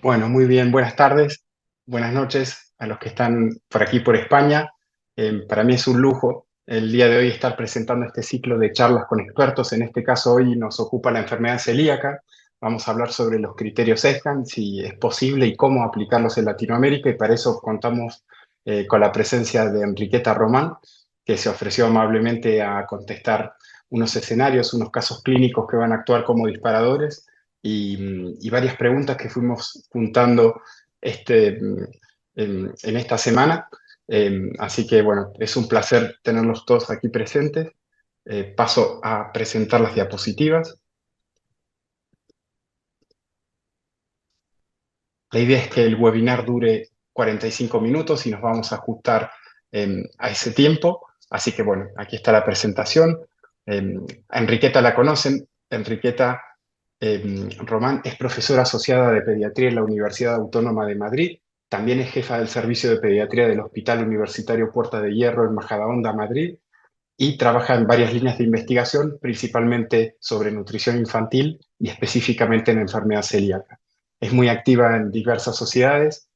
Bueno, muy bien, buenas tardes, buenas noches a los que están por aquí por España. Para mí es un lujo el día de hoy estar presentando este ciclo de charlas con expertos. En este caso hoy nos ocupa la enfermedad celíaca. Vamos a hablar sobre los criterios ESCAN, si es posible y cómo aplicarlos en Latinoamérica, y para eso contamos con la presencia de Enriqueta Román, que se ofreció amablemente a contestar unos escenarios, unos casos clínicos que van a actuar como disparadores y varias preguntas que fuimos juntando en esta semana. Así que bueno, es un placer tenerlos todos aquí presentes. Paso a presentar las diapositivas. La idea es que el webinar dure 45 minutos y nos vamos a ajustar a ese tiempo. Así que bueno, aquí está la presentación. A Enriqueta la conocen. Enriqueta Román es profesora asociada de pediatría en la Universidad Autónoma de Madrid. También es jefa del servicio de pediatría del Hospital Universitario Puerta de Hierro en Majadahonda, Madrid, y trabaja en varias líneas de investigación, principalmente sobre nutrición infantil y específicamente en enfermedad celíaca. Es muy activa en diversas sociedades,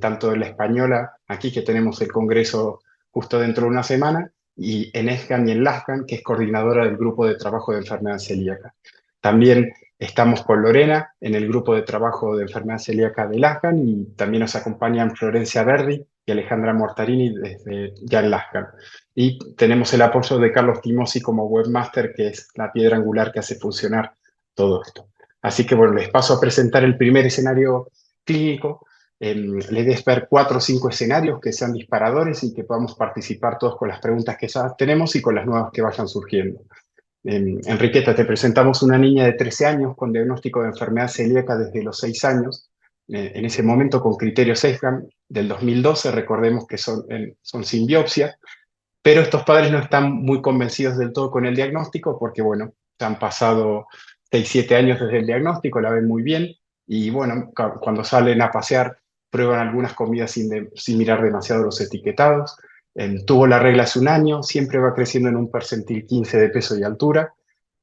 tanto en la española, aquí que tenemos el congreso justo dentro de una semana, y en ESCAN y en LASCAN, que es coordinadora del grupo de trabajo de enfermedad celíaca. También estamos con Lorena en el grupo de trabajo de enfermedad celíaca de LASCAN, y también nos acompañan Florencia Verdi y Alejandra Mortarini desde ya en LASCAN. Y tenemos el apoyo de Carlos Timosi como webmaster, que es la piedra angular que hace funcionar todo esto. Así que bueno, les paso a presentar el primer escenario clínico. La idea es ver 4 o 5 escenarios que sean disparadores y que podamos participar todos con las preguntas que ya tenemos y con las nuevas que vayan surgiendo. Enriqueta, te presentamos una niña de 13 años con diagnóstico de enfermedad celíaca desde los 6 años, en ese momento con criterios ESGAN del 2012, recordemos que son sin biopsia, pero estos padres no están muy convencidos del todo con el diagnóstico porque, bueno, ya han pasado 6, 7 años desde el diagnóstico, la ven muy bien y, bueno, cuando salen a pasear prueban algunas comidas sin mirar demasiado los etiquetados. Tuvo la regla hace un año, siempre va creciendo en un percentil 15 de peso y altura.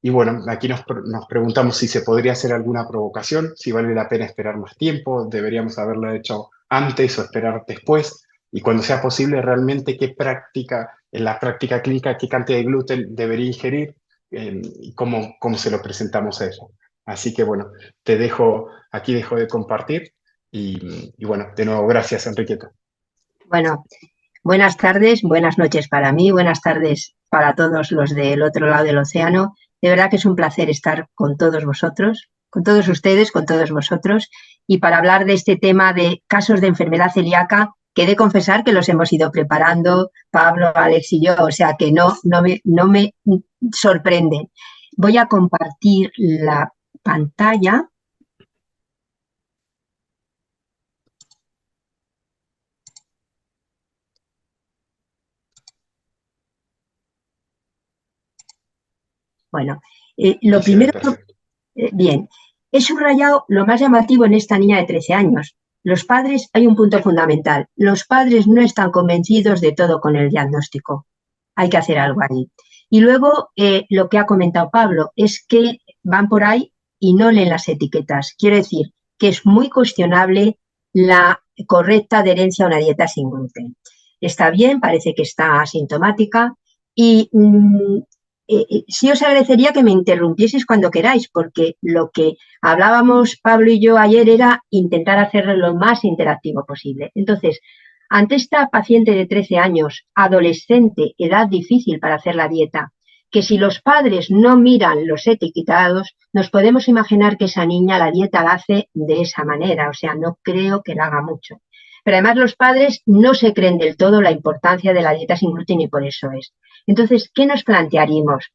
Y bueno, aquí nos preguntamos si se podría hacer alguna provocación, si vale la pena esperar más tiempo, deberíamos haberlo hecho antes o esperar después. Y cuando sea posible, realmente en la práctica clínica, qué cantidad de gluten debería ingerir y cómo se lo presentamos a ella. Así que bueno, aquí dejo de compartir y bueno, de nuevo, gracias, Enriqueta. Bueno, buenas tardes, buenas noches para mí, buenas tardes para todos los del otro lado del océano. De verdad que es un placer estar con todos vosotros, con todos ustedes, con todos vosotros, y para hablar de este tema de casos de enfermedad celíaca, que he de confesar que los hemos ido preparando Pablo, Alex y yo, o sea que no me sorprenden. Voy a compartir la pantalla. Bueno, lo primero, bien, he subrayado lo más llamativo en esta niña de 13 años. Los padres, hay un punto fundamental, los padres no están convencidos de todo con el diagnóstico. Hay que hacer algo ahí. Y luego, lo que ha comentado Pablo, es que van por ahí y no leen las etiquetas. Quiero decir que es muy cuestionable la correcta adherencia a una dieta sin gluten. Está bien, parece que está asintomática y sí os agradecería que me interrumpieseis cuando queráis, porque lo que hablábamos Pablo y yo ayer era intentar hacerlo lo más interactivo posible. Entonces, ante esta paciente de 13 años, adolescente, edad difícil para hacer la dieta, que si los padres no miran los etiquetados, nos podemos imaginar que esa niña la dieta la hace de esa manera, o sea, no creo que la haga mucho. Pero además los padres no se creen del todo la importancia de la dieta sin gluten y por eso es. Entonces, ¿qué nos plantearíamos?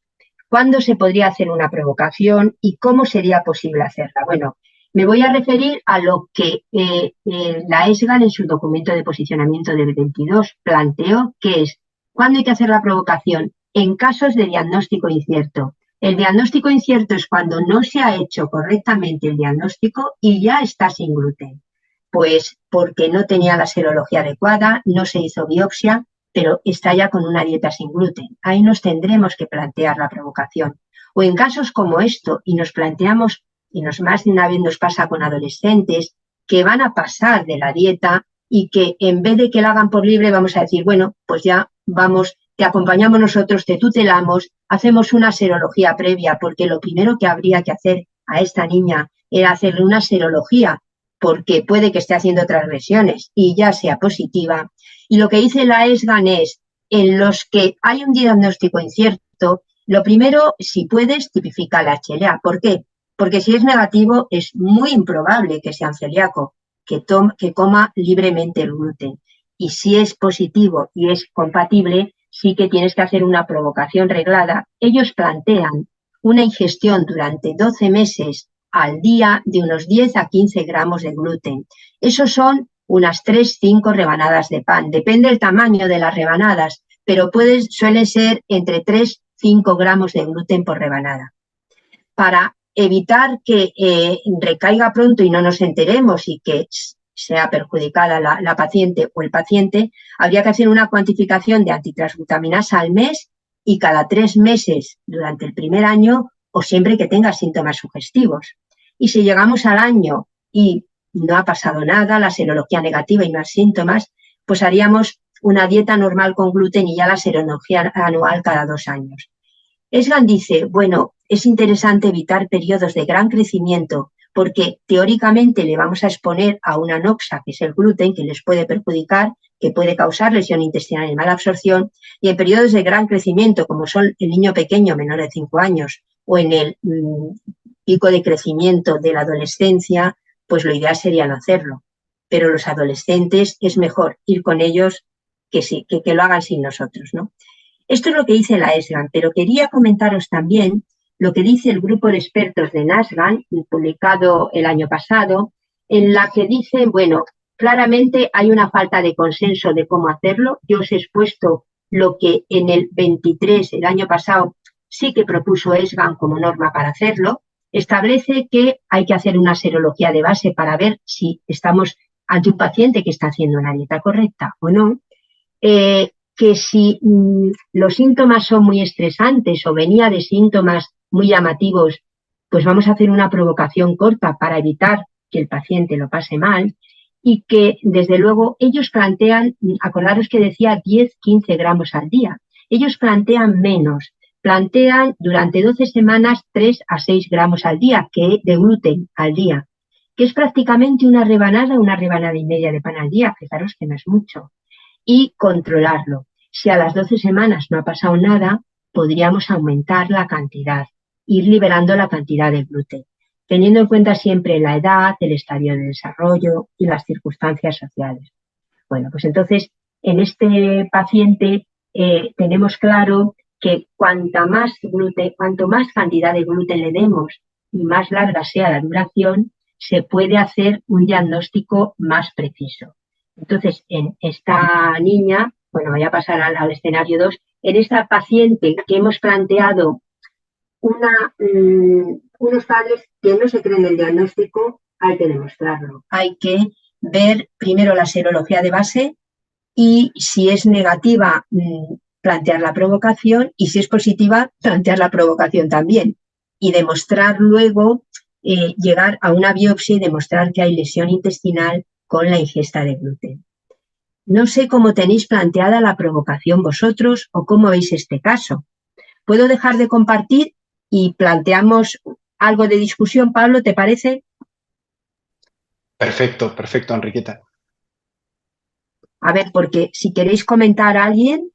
¿Cuándo se podría hacer una provocación y cómo sería posible hacerla? Bueno, me voy a referir a lo que la ESGAN en su documento de posicionamiento del 22 planteó, que es ¿cuándo hay que hacer la provocación? En casos de diagnóstico incierto. El diagnóstico incierto es cuando no se ha hecho correctamente el diagnóstico y ya está sin gluten. Pues porque no tenía la serología adecuada, no se hizo biopsia, pero está ya con una dieta sin gluten. Ahí nos tendremos que plantear la provocación. O en casos como esto, y nos planteamos, y más de una vez nos pasa con adolescentes, que van a pasar de la dieta y que en vez de que la hagan por libre vamos a decir, bueno, pues ya vamos, te acompañamos nosotros, te tutelamos, hacemos una serología previa, porque lo primero que habría que hacer a esta niña era hacerle una serología, porque puede que esté haciendo transgresiones y ya sea positiva. Y lo que dice la ESGAN es, en los que hay un diagnóstico incierto, lo primero, si puedes, tipifica la HLA. ¿Por qué? Porque si es negativo, es muy improbable que sea un celíaco, que coma libremente el gluten. Y si es positivo y es compatible, sí que tienes que hacer una provocación reglada. Ellos plantean una ingestión durante 12 meses al día de unos 10 a 15 gramos de gluten. Esos son unas 3-5 rebanadas de pan. Depende del tamaño de las rebanadas, pero suelen ser entre 3-5 gramos de gluten por rebanada. Para evitar que recaiga pronto y no nos enteremos y que sea perjudicada la paciente o el paciente, habría que hacer una cuantificación de antitransglutaminasa al mes y cada 3 meses durante el primer año o siempre que tenga síntomas sugestivos. Y si llegamos al año y no ha pasado nada, la serología negativa y más síntomas, pues haríamos una dieta normal con gluten y ya la serología anual cada 2 años. ESGAN dice, bueno, es interesante evitar periodos de gran crecimiento porque teóricamente le vamos a exponer a una noxa, que es el gluten, que les puede perjudicar, que puede causar lesión intestinal y mala absorción, y en periodos de gran crecimiento, como son el niño pequeño menor de 5 años o en el pico de crecimiento de la adolescencia, pues lo ideal sería no hacerlo. Pero los adolescentes es mejor ir con ellos que lo hagan sin nosotros, ¿no? Esto es lo que dice la ESGAN, pero quería comentaros también lo que dice el grupo de expertos de NASGAN, publicado el año pasado, en la que dice, bueno, claramente hay una falta de consenso de cómo hacerlo. Yo os he expuesto lo que en el 23, el año pasado, sí que propuso ESGAN como norma para hacerlo. Establece que hay que hacer una serología de base para ver si estamos ante un paciente que está haciendo una dieta correcta o no. Que si los síntomas son muy estresantes o venía de síntomas muy llamativos, pues vamos a hacer una provocación corta para evitar que el paciente lo pase mal y que, desde luego, ellos plantean, acordaros que decía 10-15 gramos al día, ellos plantean menos, plantean durante 12 semanas 3-6 gramos al día de gluten al día, que es prácticamente una rebanada y media de pan al día, fijaros que no es mucho, y controlarlo. Si a las 12 semanas no ha pasado nada, podríamos aumentar la cantidad, ir liberando la cantidad de gluten, teniendo en cuenta siempre la edad, el estadio de desarrollo y las circunstancias sociales. Bueno, pues entonces, en este paciente tenemos claro que cuanto más cantidad de gluten le demos y más larga sea la duración, se puede hacer un diagnóstico más preciso. Entonces, en esta niña, bueno, voy a pasar al escenario 2, en esta paciente que hemos planteado unos padres que no se creen el diagnóstico, hay que demostrarlo. Hay que ver primero la serología de base y si es negativa, plantear la provocación y si es positiva, plantear la provocación también. Y demostrar luego, llegar a una biopsia y demostrar que hay lesión intestinal con la ingesta de gluten. No sé cómo tenéis planteada la provocación vosotros o cómo veis este caso. ¿Puedo dejar de compartir y planteamos algo de discusión, Pablo, te parece? Perfecto, perfecto, Enriqueta. A ver, porque si queréis comentar a alguien.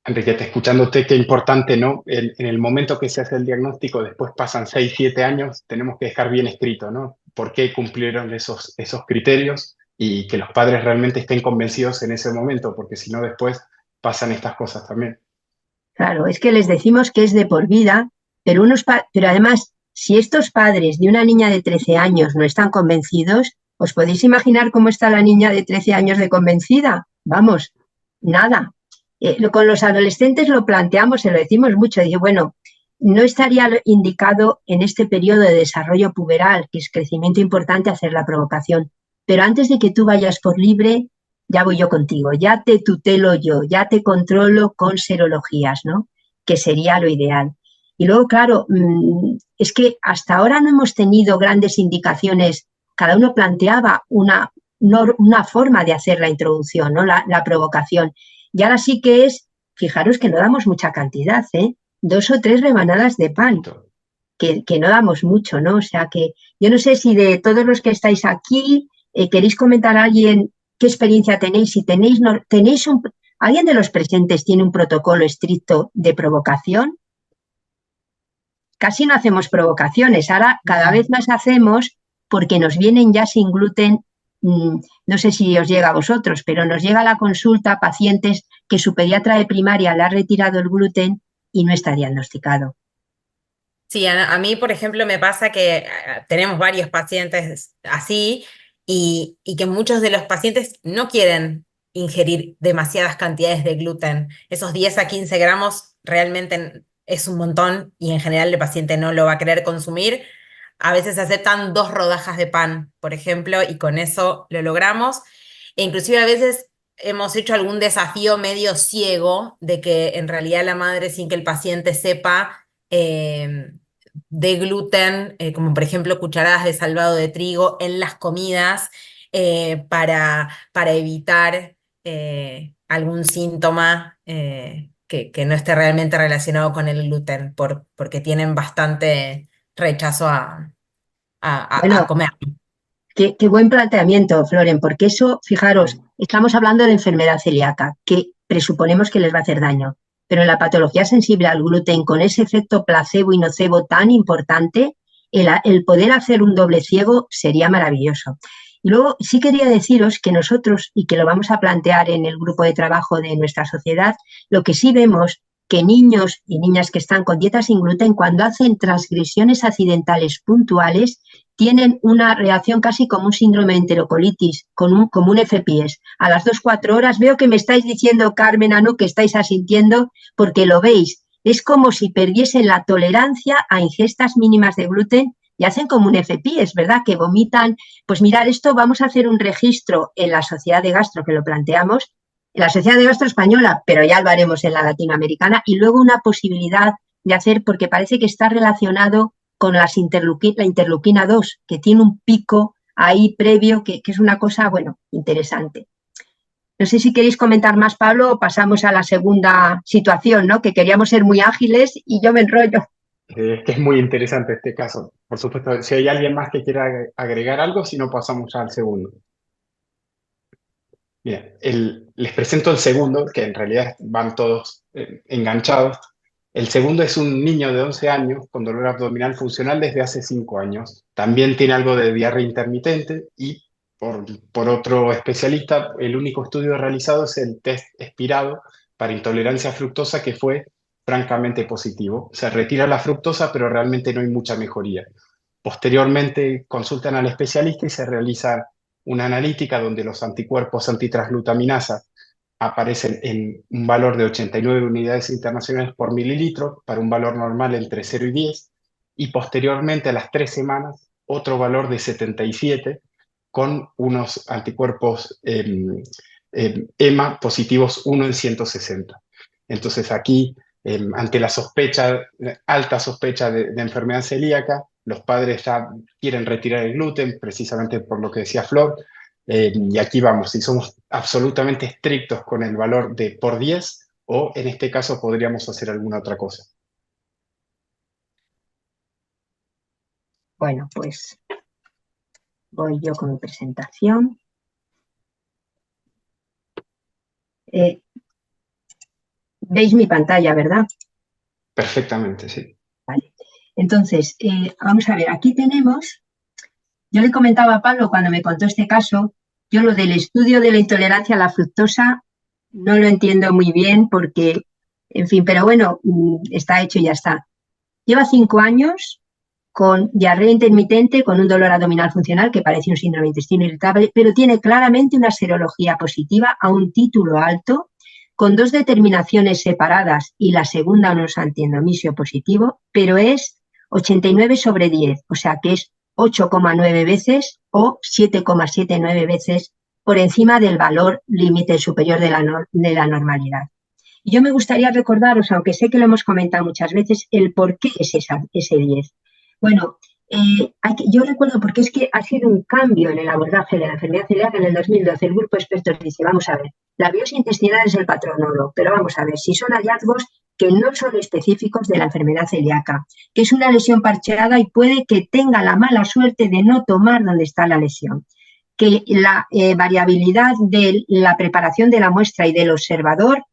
Enriqueta, escuchándote, qué importante, ¿no? En el momento que se hace el diagnóstico, después pasan 6-7 años, tenemos que dejar bien escrito, ¿no? ¿Por qué cumplieron esos criterios? Y que los padres realmente estén convencidos en ese momento, porque si no, después pasan estas cosas también. Claro, es que les decimos que es de por vida, pero además, si estos padres de una niña de 13 años no están convencidos, ¿os podéis imaginar cómo está la niña de 13 años de convencida? Vamos, nada. Con los adolescentes lo planteamos, se lo decimos mucho, dice, bueno, no estaría indicado en este periodo de desarrollo puberal, que es crecimiento importante, hacer la provocación, pero antes de que tú vayas por libre, ya voy yo contigo, ya te tutelo yo, ya te controlo con serologías, ¿no? Que sería lo ideal. Y luego, claro, es que hasta ahora no hemos tenido grandes indicaciones. Cada uno planteaba una forma de hacer la introducción, ¿no? La provocación. Y ahora sí que es, fijaros que no damos mucha cantidad, ¿eh? 2 o 3 rebanadas de pan, que no damos mucho, ¿no? O sea que yo no sé si de todos los que estáis aquí, queréis comentar a alguien qué experiencia tenéis, si tenéis, no, ¿alguien de los presentes tiene un protocolo estricto de provocación? Casi no hacemos provocaciones, ahora cada vez más hacemos porque nos vienen ya sin gluten. No sé si os llega a vosotros, pero nos llega a la consulta pacientes que su pediatra de primaria le ha retirado el gluten y no está diagnosticado. Sí, a mí, por ejemplo, me pasa que tenemos varios pacientes así y que muchos de los pacientes no quieren ingerir demasiadas cantidades de gluten. Esos 10 a 15 gramos realmente es un montón y en general el paciente no lo va a querer consumir. A veces aceptan 2 rodajas de pan, por ejemplo, y con eso lo logramos. E inclusive a veces hemos hecho algún desafío medio ciego de que en realidad la madre, sin que el paciente sepa, de gluten, como por ejemplo cucharadas de salvado de trigo en las comidas para evitar algún síntoma que no esté realmente relacionado con el gluten, porque tienen bastante rechazo a Bueno, comer. qué buen planteamiento, Floren, porque eso, fijaros, estamos hablando de enfermedad celíaca, que presuponemos que les va a hacer daño, pero en la patología sensible al gluten, con ese efecto placebo y nocebo tan importante, el poder hacer un doble ciego sería maravilloso. Y luego sí quería deciros que nosotros, y que lo vamos a plantear en el grupo de trabajo de nuestra sociedad, lo que sí vemos que niños y niñas que están con dieta sin gluten, cuando hacen transgresiones accidentales puntuales, tienen una reacción casi como un síndrome de enterocolitis, como un FPS. A las 2-4 horas veo que me estáis diciendo, Carmen, Anu, que estáis asintiendo porque lo veis. Es como si perdiesen la tolerancia a ingestas mínimas de gluten y hacen como un FPS, ¿verdad? Que vomitan. Pues mirad, esto vamos a hacer un registro en la Sociedad de Gastro, que lo planteamos, en la Sociedad de Gastro Española, pero ya lo haremos en la latinoamericana, y luego una posibilidad de hacer, porque parece que está relacionado con la interleuquina 2, que tiene un pico ahí previo, que es una cosa, bueno, interesante. No sé si queréis comentar más, Pablo, o pasamos a la segunda situación, ¿no? Que queríamos ser muy ágiles y yo me enrollo. Es que es muy interesante este caso. Por supuesto, si hay alguien más que quiera agregar algo, si no pasamos al segundo. Bien, les presento el segundo, que en realidad van todos enganchados. El segundo es un niño de 11 años con dolor abdominal funcional desde hace 5 años. También tiene algo de diarrea intermitente y, por otro especialista, el único estudio realizado es el test expirado para intolerancia a fructosa, que fue francamente positivo. Se retira la fructosa, pero realmente no hay mucha mejoría. Posteriormente consultan al especialista y se realiza una analítica donde los anticuerpos antitransglutaminasa aparecen en un valor de 89 unidades internacionales por mililitro, para un valor normal entre 0 y 10, y posteriormente a las 3 semanas otro valor de 77 con unos anticuerpos EMA positivos 1 en 160. Entonces aquí, ante la sospecha, alta sospecha de enfermedad celíaca, los padres ya quieren retirar el gluten, precisamente por lo que decía Flor, y aquí vamos, si somos absolutamente estrictos con el valor de por 10, o en este caso podríamos hacer alguna otra cosa. Bueno, pues voy yo con mi presentación. Veis mi pantalla, ¿verdad? Perfectamente, sí. Vale. Entonces, vamos a ver, aquí tenemos, yo le comentaba a Pablo cuando me contó este caso, yo lo del estudio de la intolerancia a la fructosa no lo entiendo muy bien porque, en fin, pero bueno, está hecho y ya está. Lleva 5 años con diarrea intermitente, con un dolor abdominal funcional que parece un síndrome de intestino irritable, pero tiene claramente una serología positiva a un título alto, con 2 determinaciones separadas y la segunda un antiendomisio positivo, pero es 89/10, o sea que es 8,9 veces o 7,79 veces por encima del valor límite superior de la normalidad. Yo me gustaría recordaros, aunque sé que lo hemos comentado muchas veces, el por qué es ese 10. Bueno, yo recuerdo porque es que ha sido un cambio en el abordaje de la enfermedad celíaca. En el 2012 el grupo de expertos dice, vamos a ver, la biopsia intestinal es el patrón oro, pero vamos a ver, si son hallazgos que no son específicos de la enfermedad celíaca, que es una lesión parcheada y puede que tenga la mala suerte de no tomar donde está la lesión, que la variabilidad de la preparación de la muestra y del observador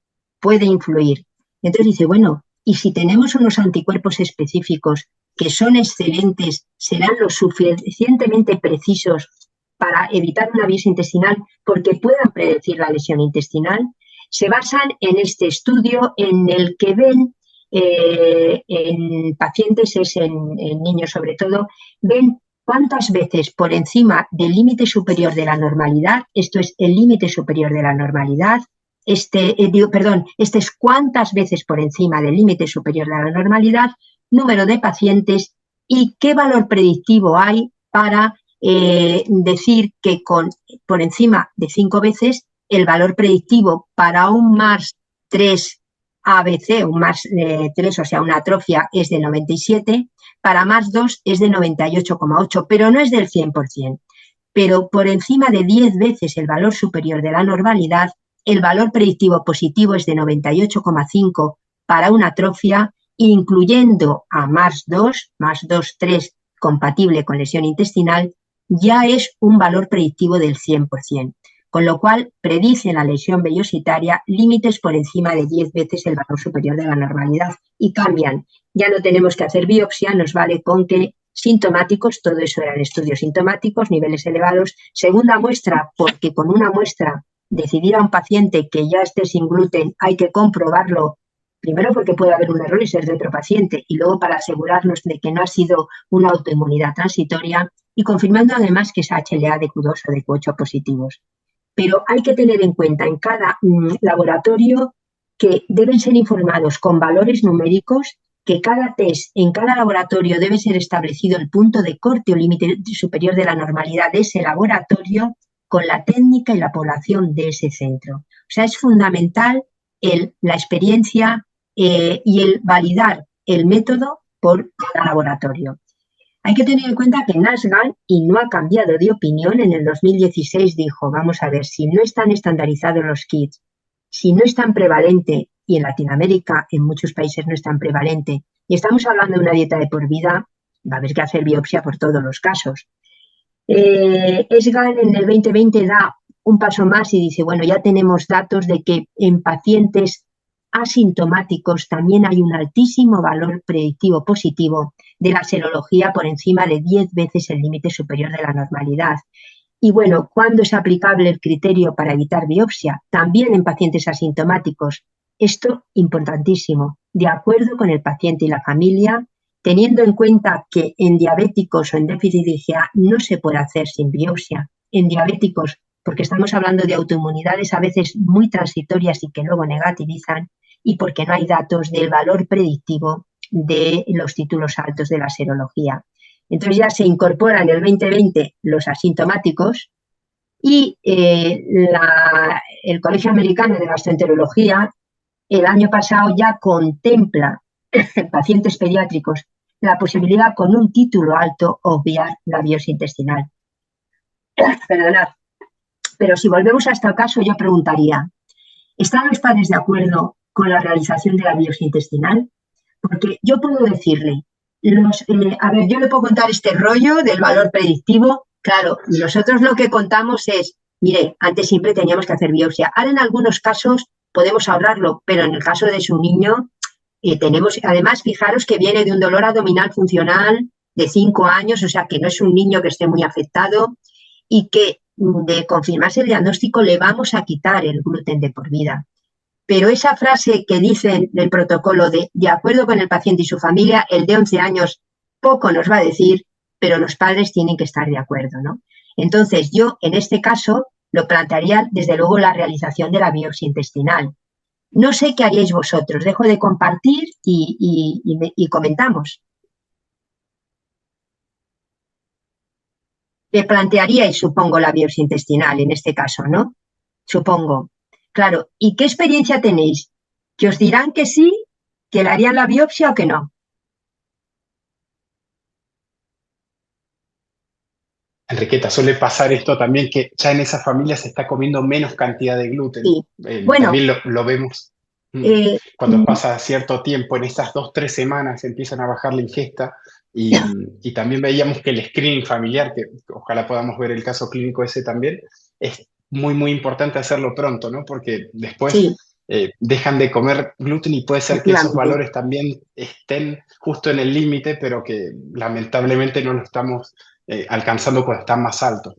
puede influir. Entonces dice, bueno, y si tenemos unos anticuerpos específicos que son excelentes, serán lo suficientemente precisos para evitar una biopsia intestinal porque puedan predecir la lesión intestinal. Se basan en este estudio en el que ven en pacientes, en niños sobre todo, ven cuántas veces por encima del límite superior de la normalidad, esto es el límite superior de la normalidad, este es cuántas veces por encima del límite superior de la normalidad, número de pacientes y qué valor predictivo hay para decir que por encima de 5 veces el valor predictivo para un MARS 3 ABC, un MARS 3, o sea, una atrofia, es de 97, para MARS 2 es de 98,8, pero no es del 100%. Pero por encima de 10 veces el valor superior de la normalidad, el valor predictivo positivo es de 98,5 para una atrofia, incluyendo a MARS 2, MARS 2, 3, compatible con lesión intestinal, ya es un valor predictivo del 100%, con lo cual predice la lesión vellositaria límites por encima de 10 veces el valor superior de la normalidad y cambian. Ya no tenemos que hacer biopsia, nos vale con que sintomáticos, todo eso eran estudios sintomáticos, niveles elevados. Segunda muestra, porque con una muestra decidir a un paciente que ya esté sin gluten hay que comprobarlo, primero porque puede haber un error y ser de otro paciente, y luego para asegurarnos de que no ha sido una autoinmunidad transitoria, y confirmando además que es HLA de Q2 o de Q8 positivos. Pero hay que tener en cuenta en cada laboratorio que deben ser informados con valores numéricos, que cada test en cada laboratorio debe ser establecido el punto de corte o límite superior de la normalidad de ese laboratorio con la técnica y la población de ese centro. O sea, es fundamental la experiencia y el validar el método por cada laboratorio. Hay que tener en cuenta que Nasgal, y no ha cambiado de opinión, en el 2016 dijo, vamos a ver, si no están estandarizados los kits, si no es tan prevalente, y en Latinoamérica, en muchos países no es tan prevalente, y estamos hablando de una dieta de por vida, va a haber que hacer biopsia por todos los casos. Esgal en el 2020 da un paso más y dice, bueno, ya tenemos datos de que en pacientes asintomáticos también hay un altísimo valor predictivo positivo de la serología por encima de 10 veces el límite superior de la normalidad. Y bueno, ¿cuándo es aplicable el criterio para evitar biopsia? También en pacientes asintomáticos. Esto importantísimo, de acuerdo con el paciente y la familia, teniendo en cuenta que en diabéticos o en déficit de IgA no se puede hacer sin biopsia. En diabéticos, porque estamos hablando de autoinmunidades a veces muy transitorias y que luego negativizan, y porque no hay datos del valor predictivo de los títulos altos de la serología. Entonces ya se incorporan en el 2020 los asintomáticos y el Colegio Americano de Gastroenterología el año pasado ya contempla en pacientes pediátricos la posibilidad con un título alto obviar la biopsia intestinal. Perdonad. Pero si volvemos a este caso, yo preguntaría, ¿están los padres de acuerdo con la realización de la biopsia intestinal? Porque yo puedo decirle, a ver, yo le puedo contar este rollo del valor predictivo. Claro, nosotros lo que contamos es, mire, antes siempre teníamos que hacer biopsia. Ahora en algunos casos podemos ahorrarlo, pero en el caso de su niño tenemos, además, fijaros que viene de un dolor abdominal funcional de 5 años, o sea que no es un niño que esté muy afectado y que de confirmarse el diagnóstico le vamos a quitar el gluten de por vida. Pero esa frase que dicen del protocolo de acuerdo con el paciente y su familia, el de 11 años poco nos va a decir, pero los padres tienen que estar de acuerdo, ¿no? Entonces, yo en este caso lo plantearía desde luego la realización de la biopsia intestinal. No sé qué haríais vosotros, dejo de compartir y comentamos. Me plantearíais, supongo, la biopsia intestinal en este caso, ¿no? Supongo. Claro, ¿y qué experiencia tenéis? que os dirán que sí, que le harían la biopsia o que no. Enriqueta, suele pasar esto también, que ya en esas familias se está comiendo menos cantidad de gluten. Sí. Bueno, También lo vemos eh, cuando pasa cierto tiempo, en estas 2, 3 semanas empiezan a bajar la ingesta y también veíamos que el screening familiar, que ojalá podamos ver el caso clínico ese también, es muy, muy importante hacerlo pronto, ¿no? Porque después sí, dejan de comer gluten y puede ser que esos efectivamente. valores también estén justo en el límite, pero que lamentablemente no lo estamos alcanzando cuando están más altos.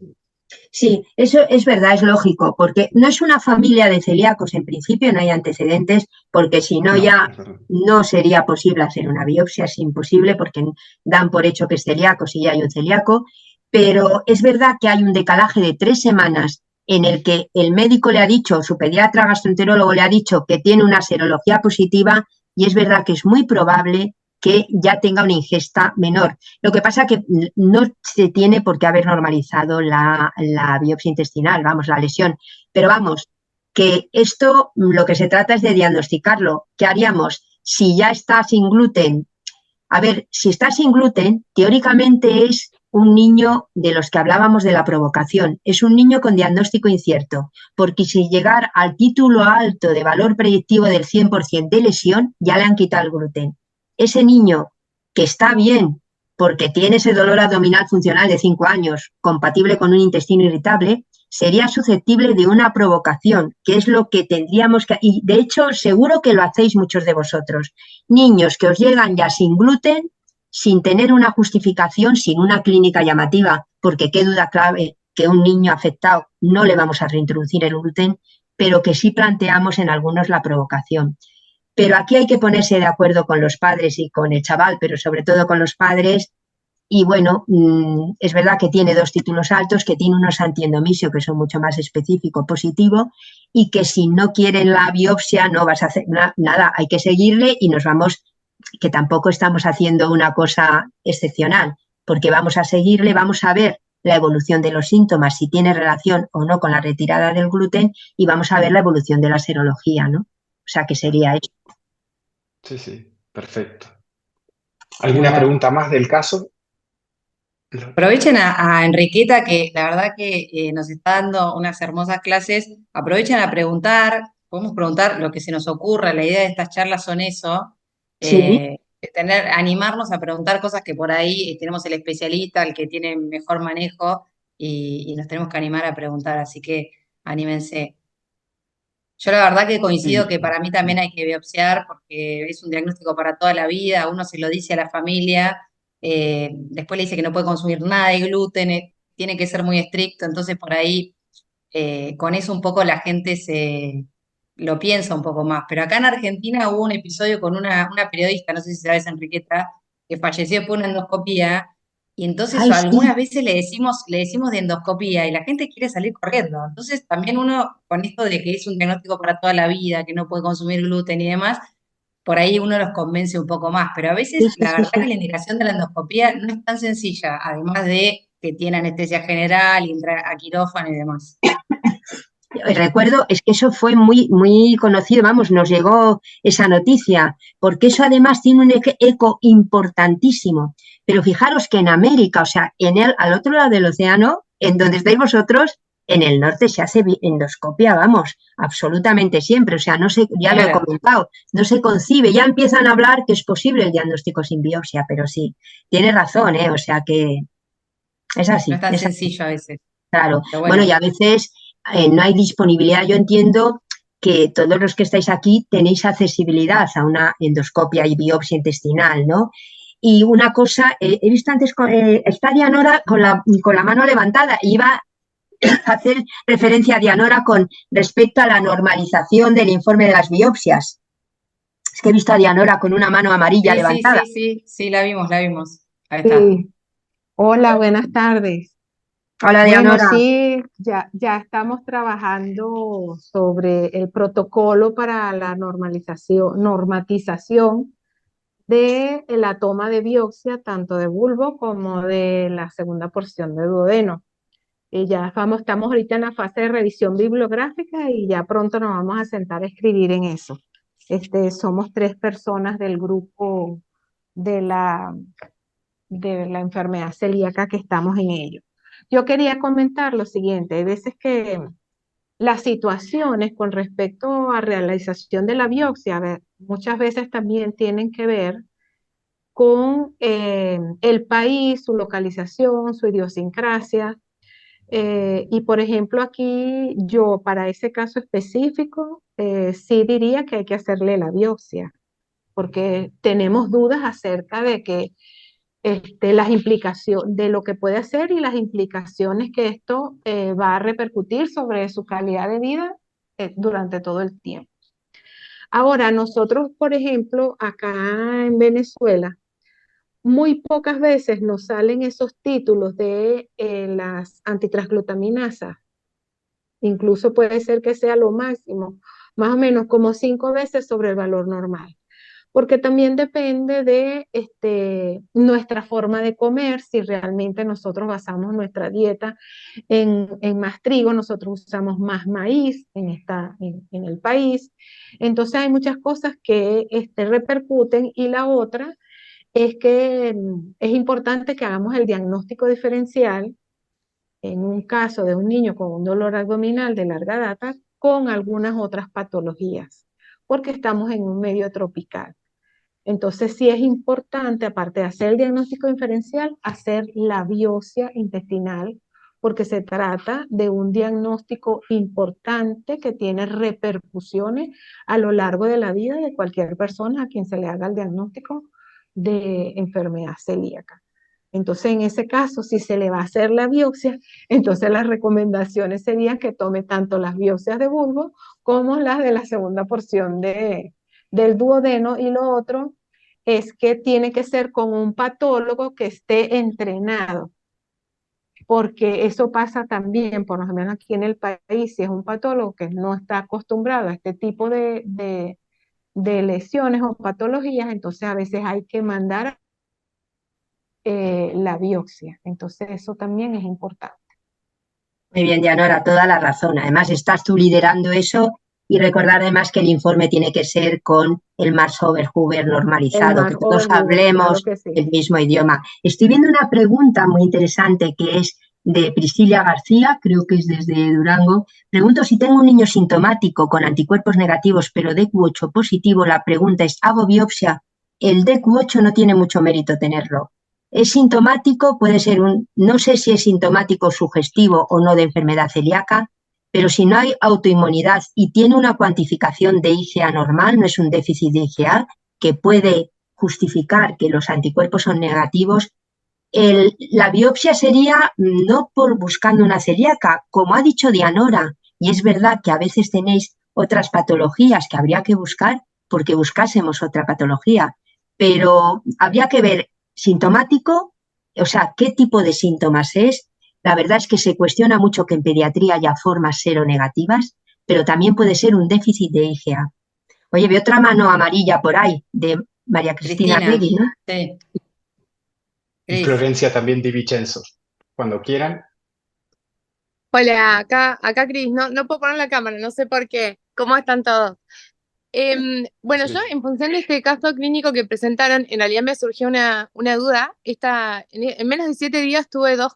Sí, eso es verdad, es lógico, porque no es una familia de celíacos en principio, no hay antecedentes, porque si no No, ya es verdad. no sería posible hacer una biopsia, es imposible porque dan por hecho que es celíaco si ya hay un celíaco, pero es verdad que hay un decalaje de 3 semanas en el que el médico le ha dicho, su pediatra gastroenterólogo le ha dicho que tiene una serología positiva y es verdad que es muy probable que ya tenga una ingesta menor. Lo que pasa es que no se tiene por qué haber normalizado la biopsia intestinal, vamos, la lesión. Pero vamos, que esto lo que se trata es de diagnosticarlo. ¿Qué haríamos? Si ya está sin gluten, a ver, si está sin gluten, teóricamente es un niño de los que hablábamos de la provocación. Es un niño con diagnóstico incierto, porque si llegar al título alto de valor predictivo del 100% de lesión, ya le han quitado el gluten. Ese niño que está bien porque tiene ese dolor abdominal funcional de 5 años, compatible con un intestino irritable, sería susceptible de una provocación, que es lo que tendríamos que... Y de hecho, seguro que lo hacéis muchos de vosotros. Niños que os llegan ya sin gluten, sin tener una justificación, sin una clínica llamativa, porque qué duda clave que un niño afectado no le vamos a reintroducir el gluten, pero que sí planteamos en algunos la provocación. Pero aquí hay que ponerse de acuerdo con los padres y con el chaval, pero sobre todo con los padres. Y bueno, es verdad que tiene 2 títulos altos, que tiene unos antiendomisio que son mucho más específico, positivo, y que si no quieren la biopsia no vas a hacer nada, hay que seguirle y nos vamos, que tampoco estamos haciendo una cosa excepcional, porque vamos a seguirle, vamos a ver la evolución de los síntomas, si tiene relación o no con la retirada del gluten, y vamos a ver la evolución de la serología, ¿no? O sea, que sería eso. Sí, sí, perfecto. Muy ¿Alguna bueno. pregunta más del caso? Aprovechen a Enriqueta, que la verdad que nos está dando unas hermosas clases. Aprovechen a preguntar, podemos preguntar lo que se nos ocurra. La idea de estas charlas son eso, Sí, animarnos a preguntar cosas que por ahí tenemos el especialista, el que tiene mejor manejo, y nos tenemos que animar a preguntar, así que anímense. Yo la verdad que coincido que para mí también hay que biopsiar porque es un diagnóstico para toda la vida, uno se lo dice a la familia, después le dice que no puede consumir nada de gluten, tiene que ser muy estricto, entonces por ahí con eso un poco la gente se lo piensa un poco más. Pero acá en Argentina hubo un episodio con una periodista, no sé si sabes, Enriqueta, que falleció después de una endoscopía. Y entonces ay, sí, algunas veces le decimos de endoscopía y la gente quiere salir corriendo. Entonces también uno, con esto de que es un diagnóstico para toda la vida, que no puede consumir gluten y demás, por ahí uno los convence un poco más. Pero a sí, veces sí, la sí, verdad que sí. la indicación de la endoscopía no es tan sencilla, además de que tiene anestesia general y entra a quirófano y demás. Recuerdo, es que eso fue muy, muy conocido, vamos, nos llegó esa noticia, porque eso además tiene un eco importantísimo. Pero fijaros que en América, o sea, al otro lado del océano, en donde estáis vosotros, en el norte se hace endoscopia, vamos, absolutamente siempre. O sea, no sé, ya lo he Claro, comentado, no se concibe, ya empiezan a hablar que es posible el diagnóstico sin biopsia, pero sí, tiene razón, ¿eh? O sea que no es tan es así. sencillo a veces, Claro, pero bueno, y bueno, a veces no hay disponibilidad. Yo entiendo que todos los que estáis aquí tenéis accesibilidad a una endoscopia y biopsia intestinal, ¿no? Y una cosa, he visto antes, está Dianora con la mano levantada, y iba a hacer referencia a Dianora con respecto a la normalización del informe de las biopsias. Es que he visto a Dianora con una mano amarilla sí, sí, levantada. sí, sí, sí, la vimos, ahí está. Sí, hola, buenas tardes. Hola, Bueno, Dianora. sí, ya estamos trabajando sobre el protocolo para la normatización de la toma de biopsia, tanto de bulbo como de la segunda porción de duodeno. Y estamos ahorita en la fase de revisión bibliográfica y ya pronto nos vamos a sentar a escribir en eso. somos 3 personas del grupo de la enfermedad celíaca que estamos en ello. Yo quería comentar lo siguiente, hay veces que las situaciones con respecto a realización de la biopsia, a ver, muchas veces también tienen que ver con el país, su localización, su idiosincrasia. Y por ejemplo, aquí yo para ese caso específico sí diría que hay que hacerle la biopsia, porque tenemos dudas acerca de que las implicaciones de lo que puede hacer y las implicaciones que esto va a repercutir sobre su calidad de vida durante todo el tiempo. Ahora, nosotros, por ejemplo, acá en Venezuela, muy pocas veces nos salen esos títulos de las antitransglutaminasas. Incluso puede ser que sea lo máximo, más o menos como 5 veces sobre el valor normal. Porque también depende de nuestra forma de comer, si realmente nosotros basamos nuestra dieta en más trigo, nosotros usamos más maíz en el país. Entonces hay muchas cosas que repercuten y la otra es que es importante que hagamos el diagnóstico diferencial en un caso de un niño con un dolor abdominal de larga data con algunas otras patologías, porque estamos en un medio tropical. Entonces sí es importante, aparte de hacer el diagnóstico diferencial, hacer la biopsia intestinal, porque se trata de un diagnóstico importante que tiene repercusiones a lo largo de la vida de cualquier persona a quien se le haga el diagnóstico de enfermedad celíaca. Entonces, en ese caso, si se le va a hacer la biopsia, entonces las recomendaciones serían que tome tanto las biopsias de bulbo como las de la segunda porción del duodeno, y lo otro es que tiene que ser con un patólogo que esté entrenado, porque eso pasa también, por lo menos aquí en el país, si es un patólogo que no está acostumbrado a este tipo de lesiones o patologías, entonces a veces hay que mandar la biopsia. Entonces eso también es importante. Muy bien, Dianora, toda la razón. Además, estás tú liderando eso y recordar además que el informe tiene que ser con el Marx-Oberhuber normalizado, que todos hablemos claro que sí. el mismo idioma. Estoy viendo una pregunta muy interesante que es de Priscila García, creo que es desde Durango. Pregunto si tengo un niño sintomático con anticuerpos negativos pero DQ8 positivo. La pregunta es, ¿hago biopsia? El DQ8 no tiene mucho mérito tenerlo. Es sintomático, puede ser no sé si es sintomático sugestivo o no de enfermedad celíaca, pero si no hay autoinmunidad y tiene una cuantificación de IgA normal, no es un déficit de IgA, que puede justificar que los anticuerpos son negativos, la biopsia sería no por buscando una celíaca, como ha dicho Dianora, y es verdad que a veces tenéis otras patologías que habría que buscar porque buscásemos otra patología, pero habría que ver sintomático, o sea, qué tipo de síntomas es. La verdad es que se cuestiona mucho que en pediatría haya formas seronegativas, pero también puede ser un déficit de IgA. Oye, ve otra mano amarilla por ahí, de María Cristina Regui, ¿no? Sí. Y Florencia también Di Vicenzo. Cuando quieran. Hola, acá Cris, no puedo poner la cámara, no sé por qué. ¿Cómo están todos? Bueno, Sí. yo en función de este caso clínico que presentaron, en realidad me surgió una duda. En menos de 7 días tuve dos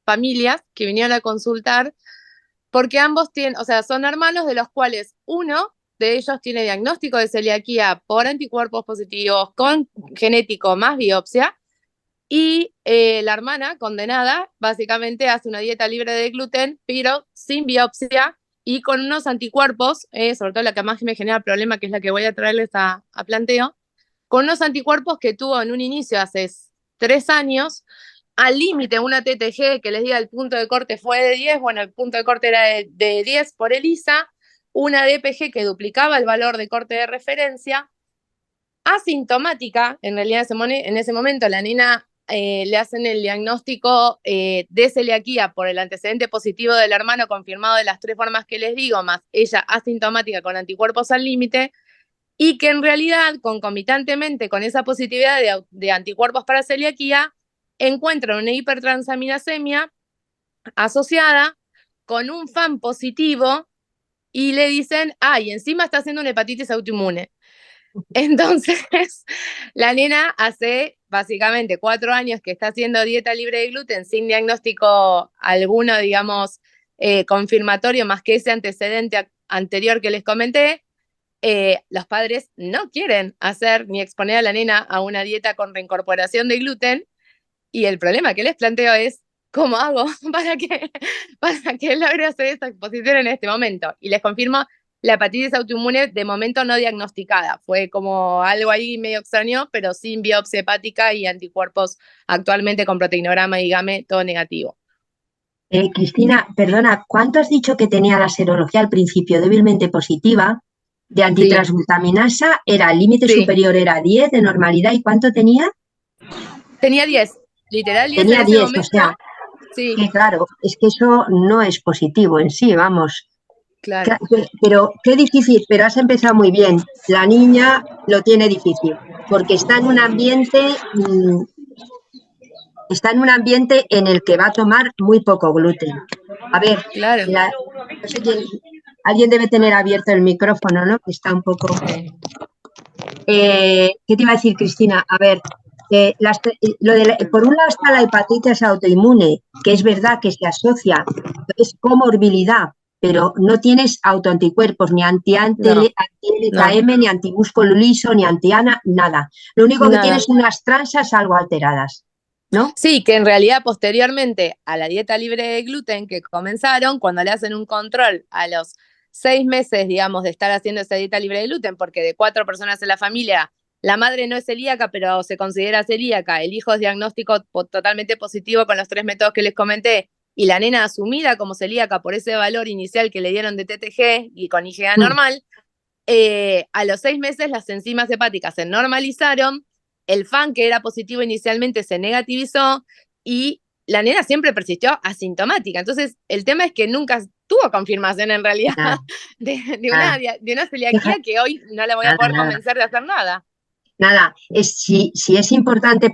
familias que vinieron a consultar porque ambos tienen, o sea, son hermanos de los cuales uno de ellos tiene diagnóstico de celiaquía por anticuerpos positivos con genético más biopsia. Y la hermana condenada básicamente hace una dieta libre de gluten, pero sin biopsia y con unos anticuerpos, sobre todo la que más me genera problema, que es la que voy a traerles a planteo, con unos anticuerpos que tuvo en un inicio hace 3 años, al límite una TTG que les diga el punto de corte fue de 10, bueno, el punto de corte era de 10 por ELISA, una DPG que duplicaba el valor de corte de referencia, asintomática, en realidad en ese momento la nena le hacen el diagnóstico de celiaquía por el antecedente positivo del hermano confirmado de las 3 formas que les digo, más ella asintomática con anticuerpos al límite, y que en realidad concomitantemente con esa positividad de anticuerpos para celiaquía encuentran una hipertransaminasemia asociada con un FAM positivo y le dicen, y encima está haciendo una hepatitis autoinmune. Entonces, la nena hace básicamente 4 años que está haciendo dieta libre de gluten sin diagnóstico alguno, digamos, confirmatorio, más que ese antecedente anterior que les comenté. Los padres no quieren hacer ni exponer a la nena a una dieta con reincorporación de gluten, y el problema que les planteo es, ¿cómo hago para que logre hacer esa exposición en este momento? Y les confirmo, la hepatitis autoinmune de momento no diagnosticada. Fue como algo ahí medio extraño, pero sin biopsia hepática y anticuerpos actualmente con proteinograma y IgAME, todo negativo. Cristina, perdona, ¿cuánto has dicho que tenía la serología al principio débilmente positiva? De antitransglutaminasa, el límite superior era 10 de normalidad, ¿y cuánto tenía? Tenía 10, literal 10 tenía en ese 10, momento. O sea, sí. Que claro, es que eso no es positivo en sí, vamos. Claro. Pero qué difícil, pero has empezado muy bien. La niña lo tiene difícil, porque está en un ambiente en el que va a tomar muy poco gluten. A ver, claro. No sé quién, alguien debe tener abierto el micrófono, ¿no? Que está un poco... ¿Qué te iba a decir, Cristina? A ver, por un lado está la hepatitis autoinmune, que es verdad que se asocia, es comorbilidad, pero no tienes autoanticuerpos, ni anti-LKM, ni antimúsculo liso, ni anti-ANA, nada. Lo único que tienes son unas transas algo alteradas, ¿no? Sí, que en realidad posteriormente a la dieta libre de gluten que comenzaron, cuando le hacen un control a los 6 meses, digamos, de estar haciendo esa dieta libre de gluten, porque de 4 personas en la familia, la madre no es celíaca, pero se considera celíaca, el hijo es diagnóstico totalmente positivo con los 3 métodos que les comenté, y la nena asumida como celíaca por ese valor inicial que le dieron de TTG y con IgA normal, a los 6 meses las enzimas hepáticas se normalizaron, el FAN, que era positivo inicialmente, se negativizó y la nena siempre persistió asintomática. Entonces, el tema es que nunca tuvo confirmación en realidad de una celiaquía que hoy no la voy a poder convencer de hacer nada. Nada, si es importante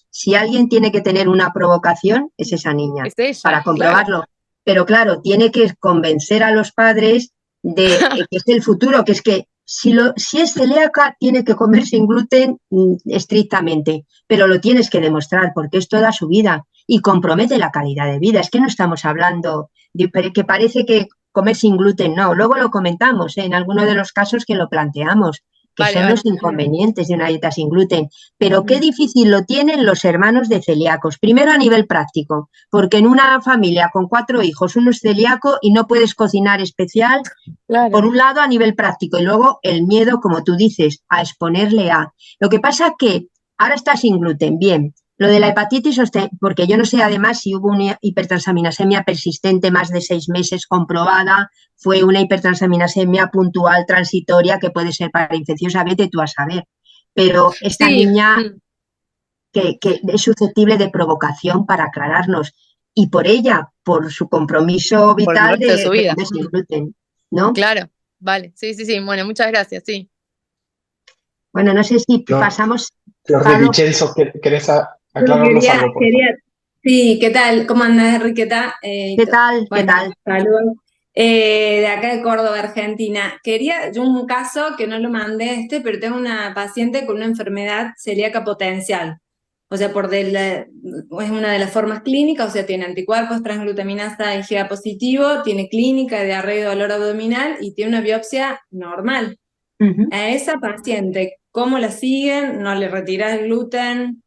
si alguien tiene que tener una provocación, es esa niña, es ella, para comprobarlo. Claro. Pero claro, tiene que convencer a los padres de que es el futuro, que es que si es celíaca, tiene que comer sin gluten estrictamente, pero lo tienes que demostrar porque es toda su vida y compromete la calidad de vida. Es que no estamos hablando de que parece que comer sin gluten no, luego lo comentamos en alguno de los casos que lo planteamos, que son los inconvenientes de una dieta sin gluten. Pero qué difícil lo tienen los hermanos de celíacos. Primero a nivel práctico, porque en una familia con 4 hijos, uno es celíaco y no puedes cocinar especial, por un lado a nivel práctico, y luego el miedo, como tú dices, a exponerle a... Lo que pasa que ahora está sin gluten, bien. Lo de la hepatitis, porque yo no sé además si hubo una hipertransaminasemia persistente más de 6 meses comprobada, fue una hipertransaminasemia puntual, transitoria, que puede ser parainfecciosa, vete tú a saber. Pero esta niña que es susceptible de provocación, para aclararnos, y por ella, por su compromiso vital de su vida. De comer gluten, ¿no? Claro, vale, sí, bueno, muchas gracias, sí. Bueno, no sé si pasamos... Flor de Vicenzo, ¿querés aclararnos algo? Sí, ¿qué tal? ¿Cómo andás, Enriqueta? ¿Qué tal? Bueno, ¿Qué tal? Saludos. De acá de Córdoba, Argentina. Quería yo un caso que no lo mandé pero tengo una paciente con una enfermedad celíaca potencial. O sea, es una de las formas clínicas, o sea, tiene anticuerpos, transglutaminasa IgA positivo, tiene clínica de diarrea y dolor abdominal y tiene una biopsia normal. A esa paciente, ¿cómo la siguen? ¿No le retiras el gluten?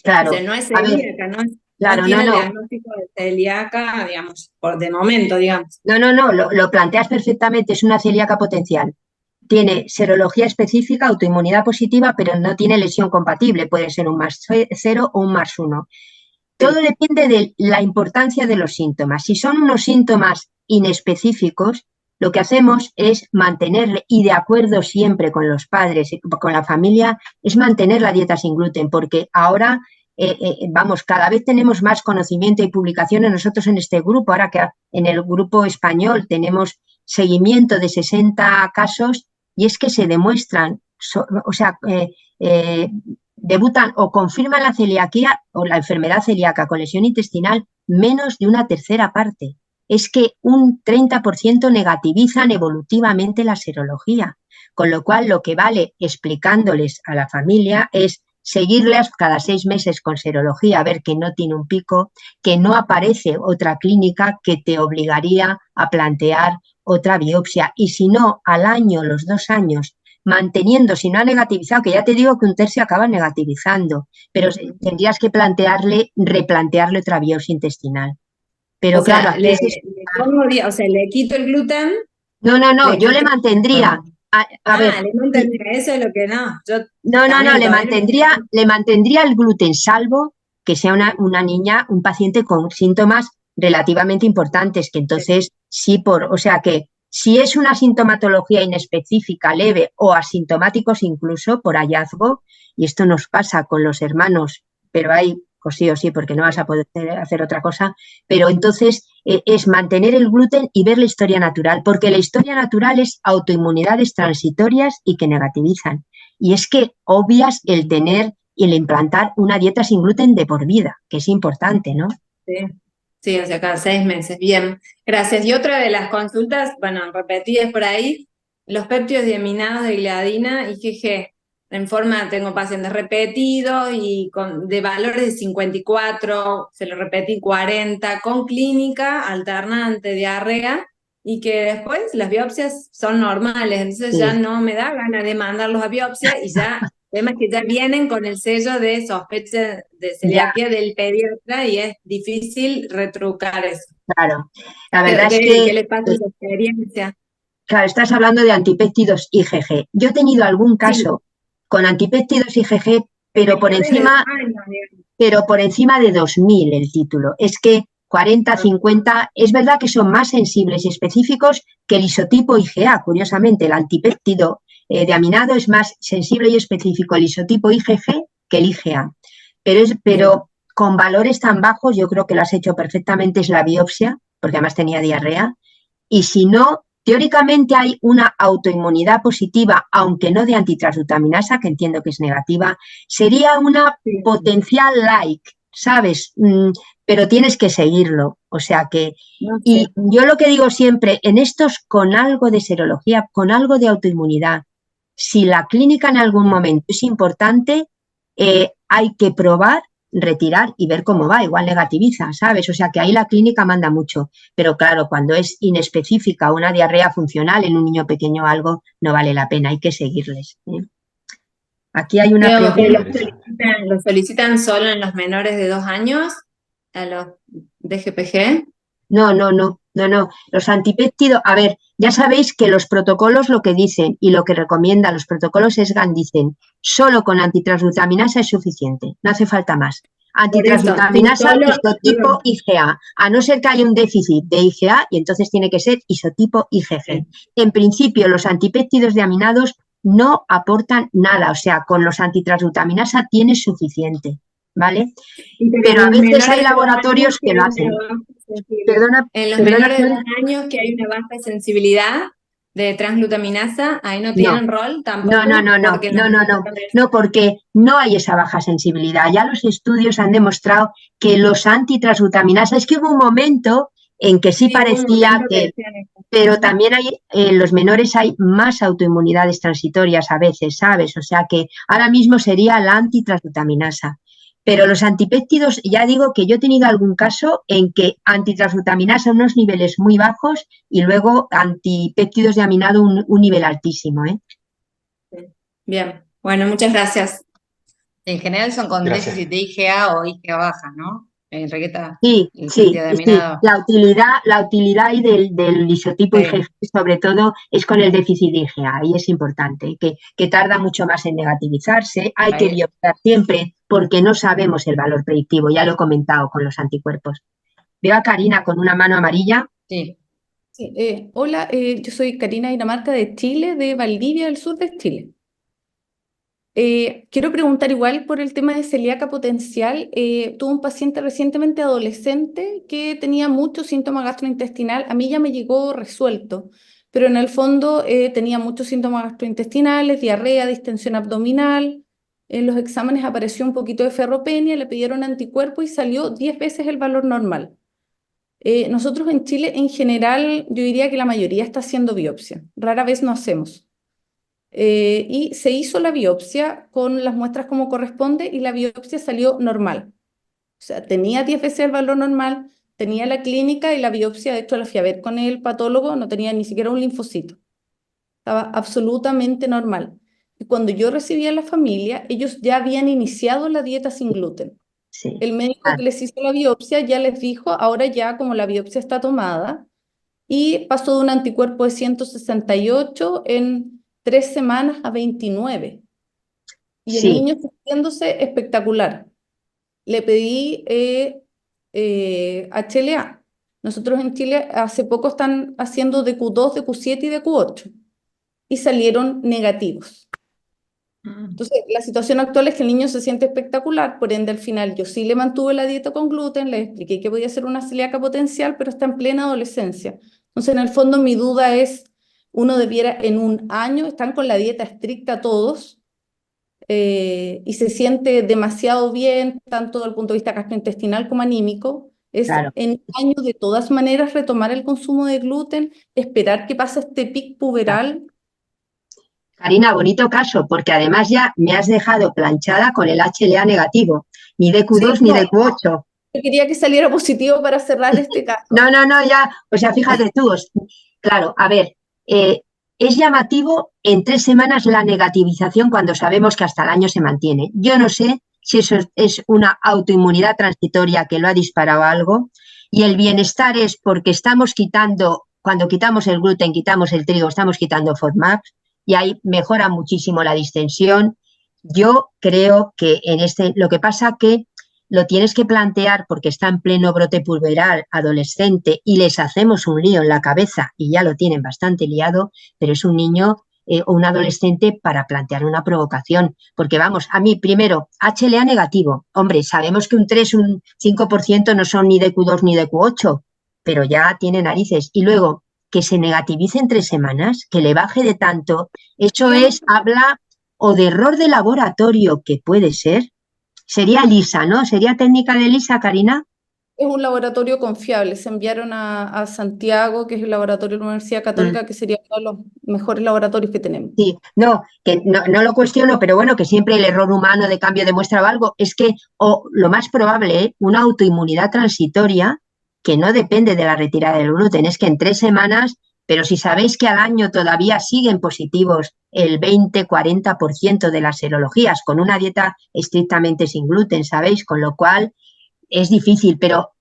Claro. O sea, no es celíaca, no tiene el diagnóstico de celíaca, digamos, de momento, digamos. No, lo planteas perfectamente, es una celíaca potencial. Tiene serología específica, autoinmunidad positiva, pero no tiene lesión compatible, puede ser un +0 o un +1. Todo depende de la importancia de los síntomas. Si son unos síntomas inespecíficos, lo que hacemos es mantenerle, y de acuerdo siempre con los padres, con la familia, es mantener la dieta sin gluten, porque ahora... cada vez tenemos más conocimiento y publicaciones nosotros en este grupo. Ahora que en el grupo español tenemos seguimiento de 60 casos y es que se demuestran, debutan o confirman la celiaquía o la enfermedad celíaca con lesión intestinal menos de una tercera parte. es que un 30% negativizan evolutivamente la serología, con lo cual lo que vale explicándoles a la familia es seguirlas cada 6 meses con serología, a ver que no tiene un pico, que no aparece otra clínica que te obligaría a plantear otra biopsia, y si no, al año, los 2 años, manteniendo, si no ha negativizado, que ya te digo que un tercio acaba negativizando, pero tendrías que replantearle otra biopsia intestinal. Pero O sea, claro, le pongo, o sea, le quito el gluten. no, yo le quito- mantendría, a ver, le mantendría, eso es lo que no. Yo no, también le todavía mantendría el gluten, salvo que sea una niña, un paciente con síntomas relativamente importantes, que entonces sí, o sea que si es una sintomatología inespecífica, leve o asintomáticos incluso por hallazgo, y esto nos pasa con los hermanos, pero hay sí o sí, porque no vas a poder hacer otra cosa, pero entonces es mantener el gluten y ver la historia natural, porque la historia natural es autoinmunidades transitorias y que negativizan. Y es que obvias el tener y el implantar una dieta sin gluten de por vida, que es importante, ¿no? Sí, sí, o sea, cada 6 meses. Bien, gracias. Y otra de las consultas, bueno, repetidas por ahí, los péptidos diaminados de gliadina, IgG, en forma, tengo pacientes repetidos y de valores de 54, se lo repetí 40, con clínica, alternante, diarrea, y que después las biopsias son normales, entonces ya no me da ganas de mandarlos a biopsia y ya... Además que ya vienen con el sello de sospecha de celiaquía del pediatra y es difícil retrucar eso. Claro, la verdad es que... ¿Qué les pasa a su experiencia? Claro, estás hablando de antipéptidos IgG. Yo he tenido algún caso con antipéptidos IgG, pero por encima de 2000 el título. Es que 40, 50, es verdad que son más sensibles y específicos que el isotipo IgA. Curiosamente, el antipéptido de aminado es más sensible y específico el isotipo IgG que el IgA. Pero con valores tan bajos, yo creo que lo has hecho perfectamente, es la biopsia, porque además tenía diarrea. Y si no, teóricamente hay una autoinmunidad positiva, aunque no de antitransglutaminasa, que entiendo que es negativa, sería una potencial like, ¿sabes? Pero tienes que seguirlo. O sea que, y yo lo que digo siempre, en estos con algo de serología, con algo de autoinmunidad, si la clínica en algún momento es importante, hay que probar, retirar y ver cómo va, igual negativiza, ¿sabes? O sea que ahí la clínica manda mucho, pero claro, cuando es inespecífica una diarrea funcional en un niño pequeño o algo, no vale la pena, hay que seguirles. Aquí hay una pregunta. ¿Lo solicitan solo en los menores de 2 años? ¿A los DGPG? No. Los antipéptidos, a ver, ya sabéis que los protocolos lo que dicen y lo que recomiendan los protocolos ESGAN dicen, solo con antitransglutaminasa es suficiente, no hace falta más. Antitransglutaminasa isotipo IgA, a no ser que haya un déficit de IgA y entonces tiene que ser isotipo IgG. En principio, los antipéptidos de aminados no aportan nada, o sea, con los antitransglutaminasa tienes suficiente, ¿vale? Pero a veces hay laboratorios que lo hacen. En los menores de 2 años que hay una baja sensibilidad de transglutaminasa, ahí no tienen rol tampoco. No, porque no hay esa baja sensibilidad. Ya los estudios han demostrado que los antitransglutaminasa, es que hubo un momento en que sí parecía que, pero también hay, en los menores hay más autoinmunidades transitorias a veces, ¿sabes? O sea que ahora mismo sería la antitransglutaminasa. Pero los antipéptidos, ya digo que yo he tenido algún caso en que antitransglutaminasa unos niveles muy bajos y luego antipéptidos de aminado un nivel altísimo, ¿eh? Bien, bueno, muchas gracias. En general son con déficit de IgA o IgA baja, ¿no? Enriqueta. Sí. La utilidad ahí del isotipo IgG, sobre todo, es con el déficit de IgA, y es importante, que tarda mucho más en negativizarse, hay que biopsiar siempre, porque no sabemos el valor predictivo, ya lo he comentado con los anticuerpos. Veo a Karina con una mano amarilla. Sí. Hola, yo soy Karina Dinamarca de Chile, de Valdivia, del sur de Chile. Quiero preguntar igual por el tema de celíaca potencial. Tuve un paciente recientemente adolescente que tenía muchos síntomas gastrointestinal. A mí ya me llegó resuelto, pero en el fondo tenía muchos síntomas gastrointestinales, diarrea, distensión abdominal. En los exámenes apareció un poquito de ferropenia, le pidieron anticuerpo y salió 10 veces el valor normal. Nosotros en Chile, en general, yo diría que la mayoría está haciendo biopsia. Rara vez no hacemos. Y se hizo la biopsia con las muestras como corresponde y la biopsia salió normal. O sea, tenía 10 veces el valor normal, tenía la clínica y la biopsia, de hecho la fui a ver con el patólogo, no tenía ni siquiera un linfocito. Estaba absolutamente normal. Y cuando yo recibí a la familia, ellos ya habían iniciado la dieta sin gluten. Sí. El médico que les hizo la biopsia ya les dijo, ahora ya como la biopsia está tomada, y pasó de un anticuerpo de 168 en 3 semanas a 29. Y el Sí, niño sintiéndose espectacular. Le pedí HLA. Nosotros en Chile hace poco están haciendo DQ2, DQ7 y DQ8 y salieron negativos. Entonces, la situación actual es que el niño se siente espectacular, por ende, al final yo sí le mantuve la dieta con gluten, le expliqué que podía ser una celíaca potencial, pero está en plena adolescencia. Entonces, en el fondo, mi duda es, uno debiera en un año, están con la dieta estricta todos, y se siente demasiado bien, tanto desde el punto de vista gastrointestinal como anímico, es claro. en un año de todas maneras retomar el consumo de gluten, esperar que pase este pic puberal. Karina, bonito caso, porque además ya me has dejado planchada con el HLA negativo, ni DQ2 Sí, ni no, DQ8. yo quería que saliera positivo para cerrar este caso. No, ya, o sea, fíjate tú, claro, a ver, es llamativo en 3 semanas la negativización cuando sabemos que hasta el año se mantiene. Yo no sé si eso es una autoinmunidad transitoria que lo ha disparado algo, y el bienestar es porque estamos quitando, cuando quitamos el gluten, quitamos el trigo, estamos quitando FODMAPs, y ahí mejora muchísimo la distensión. Yo creo que lo que pasa que lo tienes que plantear porque está en pleno brote puberal, adolescente, y les hacemos un lío en la cabeza y ya lo tienen bastante liado, pero es un niño o un adolescente para plantear una provocación. Porque vamos, a mí primero, HLA negativo. Hombre, sabemos que un 3, un 5% no son ni DQ2 ni DQ8, pero ya tiene narices. Y luego, que se negativice en 3 semanas, que le baje de tanto, eso habla o de error de laboratorio, que puede ser. Sería LISA, ¿no? ¿Sería técnica de LISA, Karina? Es un laboratorio confiable. Se enviaron a Santiago, que es el laboratorio de la Universidad Católica, que sería uno de los mejores laboratorios que tenemos. Sí, no, que no lo cuestiono, pero bueno, que siempre el error humano de cambio de muestra o algo es que, o lo más probable, una autoinmunidad transitoria que no depende de la retirada del gluten, es que en 3 semanas, pero si sabéis que al año todavía siguen positivos el 20-40% de las serologías con una dieta estrictamente sin gluten, ¿sabéis? Con lo cual es difícil, pero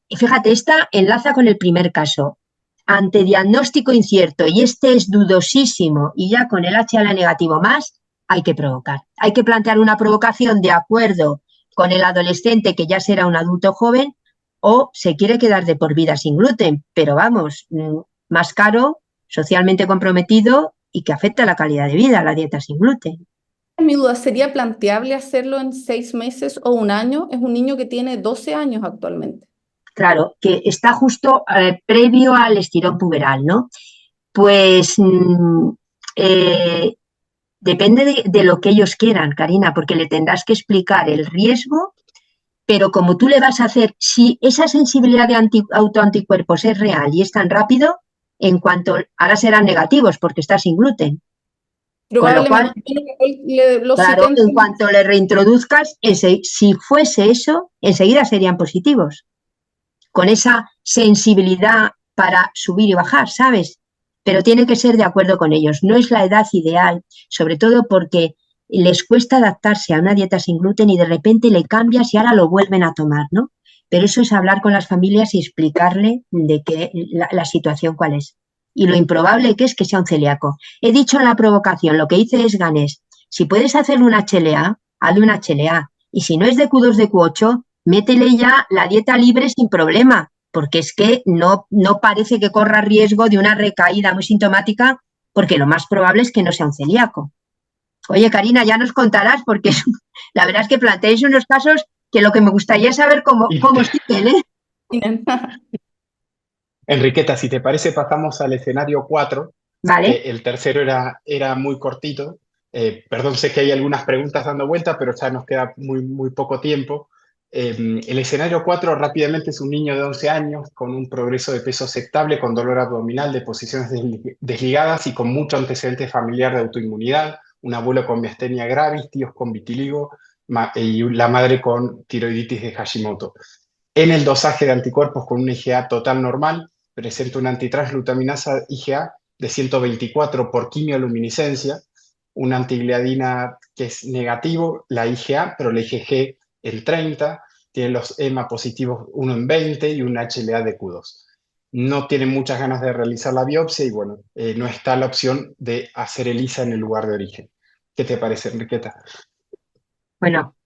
fíjate, esta enlaza con el primer caso. Ante diagnóstico incierto, y este es dudosísimo, y ya con el HLA negativo más, hay que provocar. Hay que plantear una provocación de acuerdo con el adolescente que ya será un adulto joven, o se quiere quedar de por vida sin gluten, pero vamos, más caro, socialmente comprometido y que afecta la calidad de vida, la dieta sin gluten. Mi duda, ¿sería planteable hacerlo en 6 meses o un año? Es un niño que tiene 12 años actualmente. Claro, que está justo previo al estirón puberal, ¿no? Pues depende de lo que ellos quieran, Karina, porque le tendrás que explicar el riesgo, pero como tú le vas a hacer, si esa sensibilidad de autoanticuerpos es real y es tan rápido, ahora serán negativos porque está sin gluten. Con lo cual, claro, en cuanto le reintroduzcas, si fuese eso, enseguida serían positivos. Con esa sensibilidad para subir y bajar, ¿sabes? Pero tiene que ser de acuerdo con ellos. No es la edad ideal, sobre todo porque les cuesta adaptarse a una dieta sin gluten y de repente le cambias y ahora lo vuelven a tomar, ¿no? Pero eso es hablar con las familias y explicarle de qué la situación cuál es. Y lo improbable que es que sea un celíaco. He dicho en la provocación, lo que hice es Ganés. Si puedes hacerle un HLA, hazle un HLA. Y si no es de Q2, de Q8, métele ya la dieta libre sin problema, porque es que no parece que corra riesgo de una recaída muy sintomática, porque lo más probable es que no sea un celíaco. Oye, Karina, ya nos contarás, porque la verdad es que planteáis unos casos que lo que me gustaría es saber cómo siguen, ¿eh? Enriqueta, si te parece, pasamos al escenario 4. Vale. El tercero era muy cortito. Perdón, sé que hay algunas preguntas dando vuelta, pero ya nos queda muy poco tiempo. El escenario 4 rápidamente es un niño de 11 años con un progreso de peso aceptable, con dolor abdominal, de posiciones desligadas y con mucho antecedente familiar de autoinmunidad, un abuelo con miastenia gravis, tíos con vitiligo y la madre con tiroiditis de Hashimoto. En el dosaje de anticuerpos con una IgA total normal, presenta una antitransglutaminasa IgA de 124 por quimioluminiscencia, una antigliadina que es negativo, la IgA, pero la IgG en 30, tiene los EMA positivos 1 en 20 y un HLA de Q2. No tiene muchas ganas de realizar la biopsia y bueno, no está la opción de hacer ELISA en el lugar de origen. ¿Qué te parece, Enriqueta? Bueno,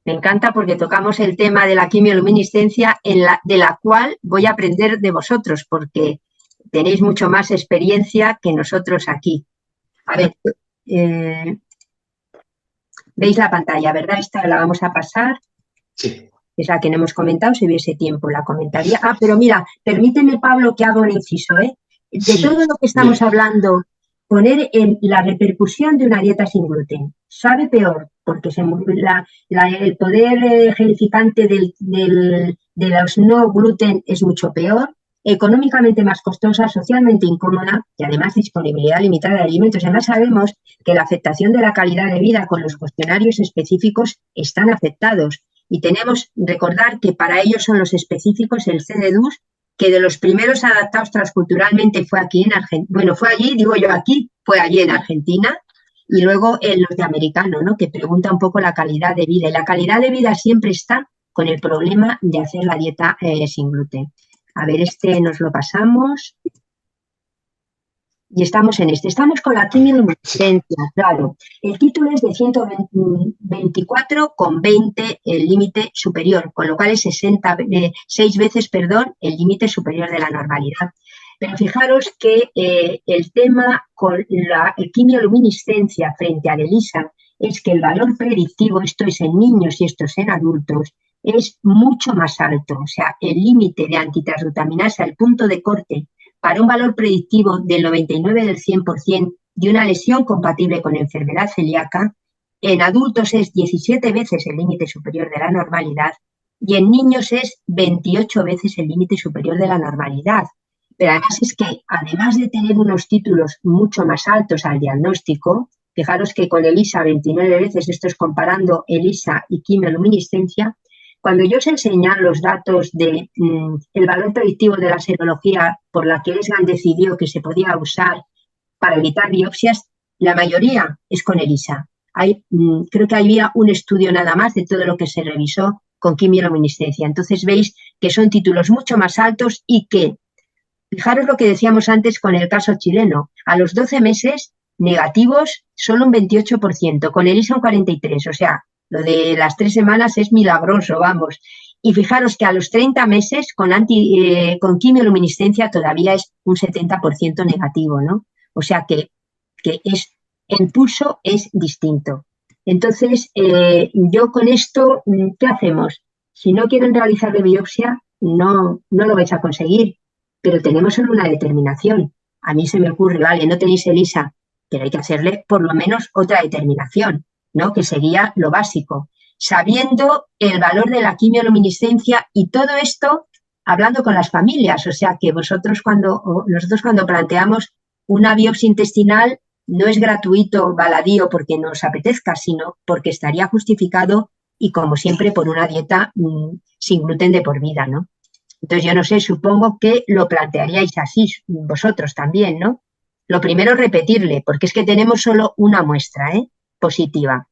me encanta porque tocamos el tema de la quimioluminiscencia, de la cual voy a aprender de vosotros, porque tenéis mucho más experiencia que nosotros aquí. A ver, veis la pantalla, ¿verdad? Esta la vamos a pasar. Sí. Es la que no hemos comentado, si hubiese tiempo la comentaría. Ah, pero mira, permíteme, Pablo, que haga un inciso, ¿eh? De Sí, todo lo que estamos bien. hablando, poner en la repercusión de una dieta sin gluten. Sabe peor, porque el poder gelificante de los no gluten es mucho peor, económicamente más costosa, socialmente incómoda y además disponibilidad limitada de alimentos. Además sabemos que la afectación de la calidad de vida con los cuestionarios específicos están afectados. Y tenemos que recordar que para ellos son los específicos el CDDUS, que de los primeros adaptados transculturalmente fue aquí en Argentina, bueno, fue allí, digo yo aquí, fue allí en Argentina, y luego el norteamericano, ¿no? Que pregunta un poco la calidad de vida. Y la calidad de vida siempre está con el problema de hacer la dieta sin gluten. A ver, este nos nos y estamos en estamos con la quimioluminiscencia, claro. El título es de 124,20 el límite superior, con lo cual es 6 veces, el límite superior de la normalidad. Pero fijaros que el tema con la quimioluminiscencia frente al ELISA es que el valor predictivo, esto es en niños y esto es en adultos, es mucho más alto. O sea, el límite de antitransglutaminasa, el punto de corte, para un valor predictivo del 99 del 100% de una lesión compatible con enfermedad celíaca, en adultos es 17 veces el límite superior de la normalidad y en niños es 28 veces el límite superior de la normalidad. Pero además es que, además de tener unos títulos mucho más altos al diagnóstico, fijaros que con ELISA 29 veces, esto es comparando ELISA y quimioluminiscencia, cuando yo os enseñan los datos del valor predictivo de la serología por la que ESGAN decidió que se podía usar para evitar biopsias, la mayoría es con ELISA. Creo que había un estudio nada más de todo lo que se revisó con quimioluminiscencia. Entonces veis que son títulos mucho más altos y que, fijaros lo que decíamos antes con el caso chileno, a los 12 meses negativos solo un 28%, con ELISA un 43%, o sea, lo de las 3 semanas es milagroso, vamos. Y fijaros que a los 30 meses con quimioluminiscencia todavía es un 70% negativo, ¿no? O sea que el pulso es distinto. Entonces, yo con esto, ¿qué hacemos? Si no quieren realizar de biopsia, no lo vais a conseguir, pero tenemos solo una determinación. A mí se me ocurre, vale, no tenéis ELISA, pero hay que hacerle por lo menos otra determinación, ¿no? Que sería lo básico, sabiendo el valor de la quimioluminiscencia y todo esto hablando con las familias. O sea que nosotros cuando planteamos una biopsia intestinal no es gratuito, baladío porque nos apetezca, sino porque estaría justificado y como siempre por una dieta sin gluten de por vida, ¿no? Entonces yo no sé, supongo que lo plantearíais así vosotros también, ¿no? Lo primero es repetirle, porque es que tenemos solo una muestra, positiva.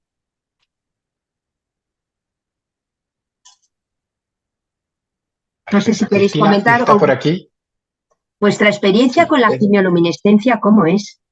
No sé si queréis Cristina, comentar ¿está por aquí? Vuestra experiencia Sí. con la quimioluminiscencia, ¿cómo es?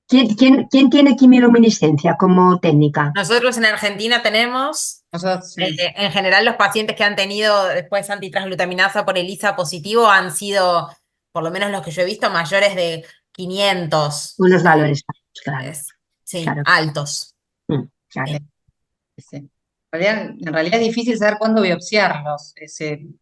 ¿Quién tiene quimioluminiscencia como técnica? Nosotros en Argentina tenemos, Nosotros, sí. en general los pacientes que han tenido después antitransglutaminasa por ELISA positivo han sido, por lo menos los que yo he visto, mayores de 500. Unos valores, claro. Sí, claro. altos. Claro. Sí. En realidad es difícil saber cuándo biopsiarlos.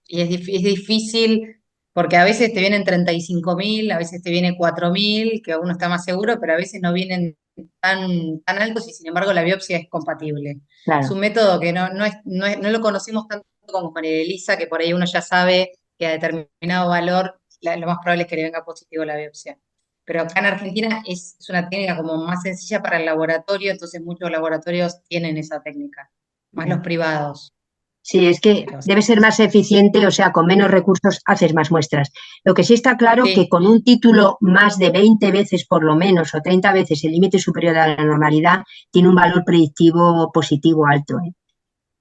Y es difícil porque a veces te vienen 35.000, a veces te viene 4.000, que uno está más seguro, pero a veces no vienen tan altos y sin embargo la biopsia es compatible. Es Claro. un método que no lo conocemos tanto como María Elisa, que por ahí uno ya sabe que a determinado valor lo más probable es que le venga positivo la biopsia. Pero acá en Argentina es una técnica como más sencilla para el laboratorio, entonces muchos laboratorios tienen esa técnica, más los privados. Sí, es que Pero debe ser más eficiente, o sea, con menos recursos haces más muestras. Lo que sí está claro sí, que con un título más de 20 veces por lo menos o 30 veces el límite superior a la normalidad tiene un valor predictivo positivo alto, ¿eh?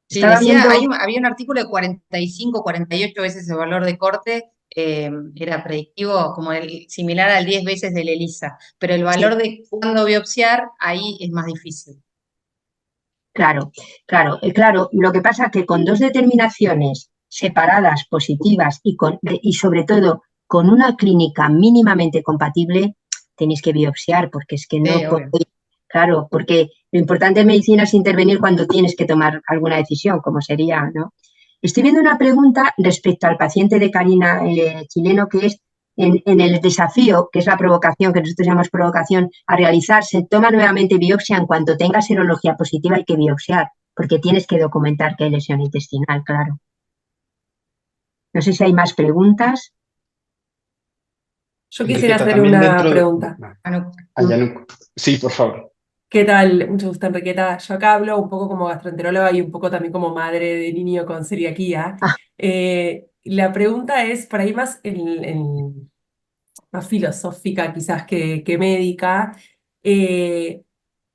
sí, Estaba viendo, había un artículo de 45, 48 veces el valor de corte, era predictivo como similar al 10 veces del ELISA, pero el sí, valor de cuándo biopsiar, ahí es más difícil. claro, claro. Lo que pasa es que con dos determinaciones separadas, positivas y sobre todo con una clínica mínimamente compatible, tenéis que biopsiar porque es que no Sí, obvio. podéis, claro, porque lo importante en medicina es intervenir cuando tienes que tomar alguna decisión, como sería, ¿no? Estoy viendo una pregunta respecto al paciente de Karina chileno, que es en el desafío, que es la provocación, que nosotros llamamos provocación, a realizarse, toma nuevamente biopsia en cuanto tenga serología positiva, hay que biopsiar, porque tienes que documentar que hay lesión intestinal, claro. No sé si hay más preguntas. Yo quisiera Enriqueta, hacer también una dentro pregunta. Yanuk. Sí, por favor. ¿Qué tal? Mucho gusto, Enriqueta. Yo acá hablo un poco como gastroenteróloga y un poco también como madre de niño con celiaquía. Ah, La pregunta es por ahí más filosófica quizás que médica. Eh,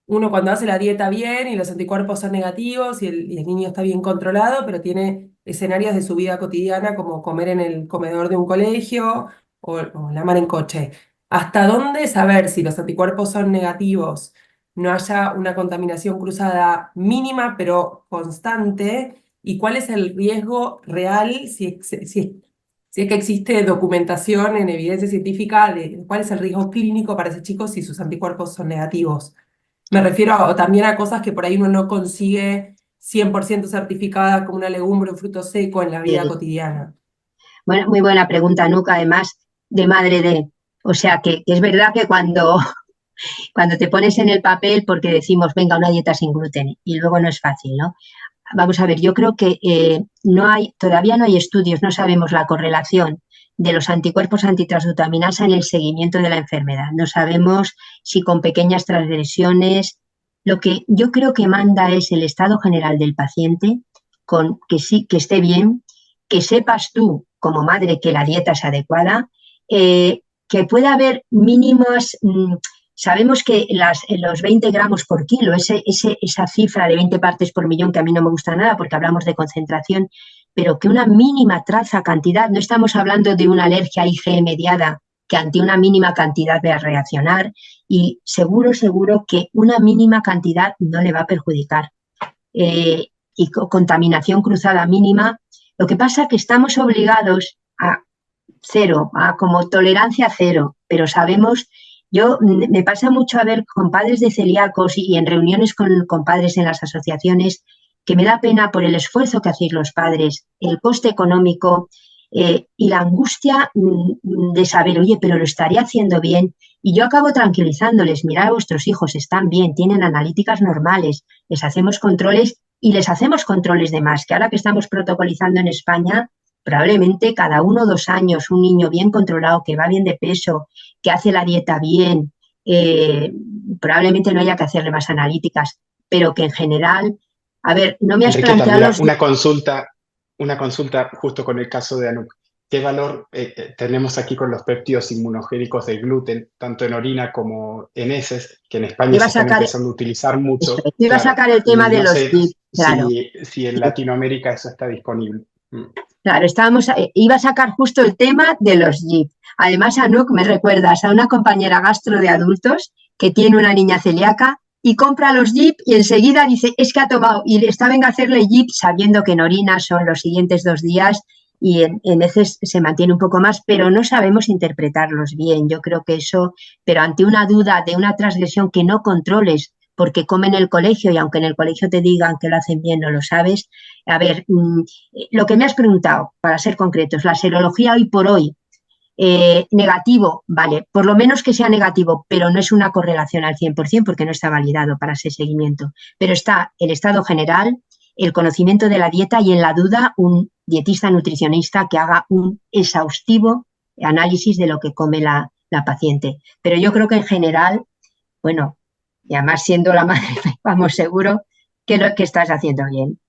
Uno cuando hace la dieta bien y los anticuerpos son negativos y el niño está bien controlado, pero tiene escenarios de su vida cotidiana como comer en el comedor de un colegio o la mar en coche. ¿Hasta dónde saber si los anticuerpos son negativos, no haya una contaminación cruzada mínima pero constante? ¿Y cuál es el riesgo real si es que existe documentación en evidencia científica de cuál es el riesgo clínico para ese chico si sus anticuerpos son negativos? Me refiero también a cosas que por ahí uno no consigue 100% certificada como una legumbre o un fruto seco en la vida cotidiana. bueno, muy buena pregunta, Nuca, además de madre de. O sea, que es verdad que cuando te pones en el papel, porque decimos, venga, una dieta sin gluten, y luego no es fácil, ¿no? Vamos a ver, yo creo que todavía no hay estudios, no sabemos la correlación de los anticuerpos antitransglutaminasa en el seguimiento de la enfermedad. No sabemos si con pequeñas transgresiones. Lo que yo creo que manda es el estado general del paciente, con que sí, que esté bien, que sepas tú como madre que la dieta es adecuada, que pueda haber mínimas. Sabemos que los 20 gramos por kilo, esa cifra de 20 partes por millón, que a mí no me gusta nada porque hablamos de concentración, pero que una mínima traza cantidad, no estamos hablando de una alergia IgE mediada que ante una mínima cantidad va a reaccionar, y seguro que una mínima cantidad no le va a perjudicar. Y contaminación cruzada mínima. Lo que pasa es que estamos obligados a cero, a como tolerancia cero, pero sabemos. Me pasa mucho a ver con padres de celíacos y en reuniones con padres en las asociaciones, que me da pena por el esfuerzo que hacéis los padres, el coste económico y la angustia de saber, oye, pero lo estaré haciendo bien. Y yo acabo tranquilizándoles, mirad, vuestros hijos están bien, tienen analíticas normales, les hacemos controles y les hacemos controles de más, que ahora que estamos protocolizando en España, probablemente cada 1 o 2 años un niño bien controlado, que va bien de peso, que hace la dieta bien, probablemente no haya que hacerle más analíticas, pero que en general, a ver, no me has Enriqueta, planteado mira, una consulta justo con el caso de Anuk. ¿Qué valor tenemos aquí con los péptidos inmunogénicos del gluten, tanto en orina como en heces, que en España se están empezando a utilizar mucho? Iba a sacar el tema de no los sé GIP, claro. si en Latinoamérica eso está disponible. Claro, iba a sacar justo el tema de los GIP. Además, Anuk, me recuerdas a una compañera gastro de adultos que tiene una niña celíaca y compra los GIP y enseguida dice, es que ha tomado, y está venga a hacerle GIP sabiendo que en orina son los siguientes 2 días y en heces se mantiene un poco más, pero no sabemos interpretarlos bien. Yo creo que eso, pero ante una duda de una transgresión que no controles, porque comen en el colegio y aunque en el colegio te digan que lo hacen bien, no lo sabes. A ver, lo que me has preguntado, para ser concretos, la serología hoy por hoy, negativo, vale, por lo menos que sea negativo, pero no es una correlación al 100% porque no está validado para ese seguimiento. Pero está el estado general, el conocimiento de la dieta y, en la duda, un dietista nutricionista que haga un exhaustivo análisis de lo que come la paciente. Pero yo creo que en general, bueno, y además siendo la madre, vamos, seguro que lo que estás haciendo bien.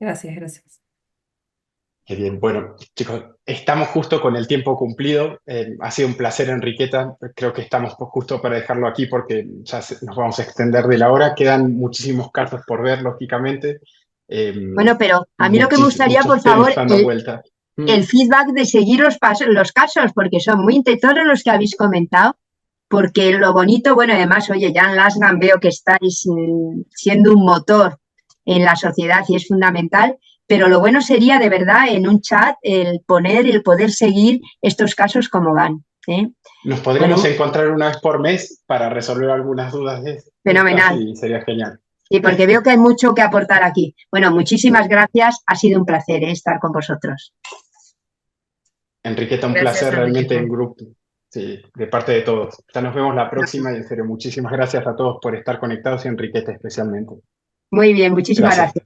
Gracias, gracias. Qué bien. Bueno, chicos, estamos justo con el tiempo cumplido. Ha sido un placer, Enriqueta. Creo que estamos justo para dejarlo aquí porque ya nos vamos a extender de la hora. Quedan muchísimos casos por ver, lógicamente. Bueno, pero a mí lo que me gustaría, por favor, el feedback de seguir los casos, porque son muy intensos los que habéis comentado, porque lo bonito, bueno, además, oye, Jan Lasgan, veo que estáis siendo un motor en la sociedad y es fundamental, pero lo bueno sería, de verdad, en un chat, el poder seguir estos casos como van. Nos podremos encontrar una vez por mes para resolver algunas dudas de fenomenal. Sí, sería genial. Sí, porque veo que hay mucho que aportar aquí. Bueno, muchísimas gracias. Ha sido un placer estar con vosotros. Enriqueta, un placer realmente en grupo. Sí, de parte de todos. Ya nos vemos la próxima y en serio, muchísimas gracias a todos por estar conectados y Enriqueta especialmente. Muy bien, muchísimas gracias.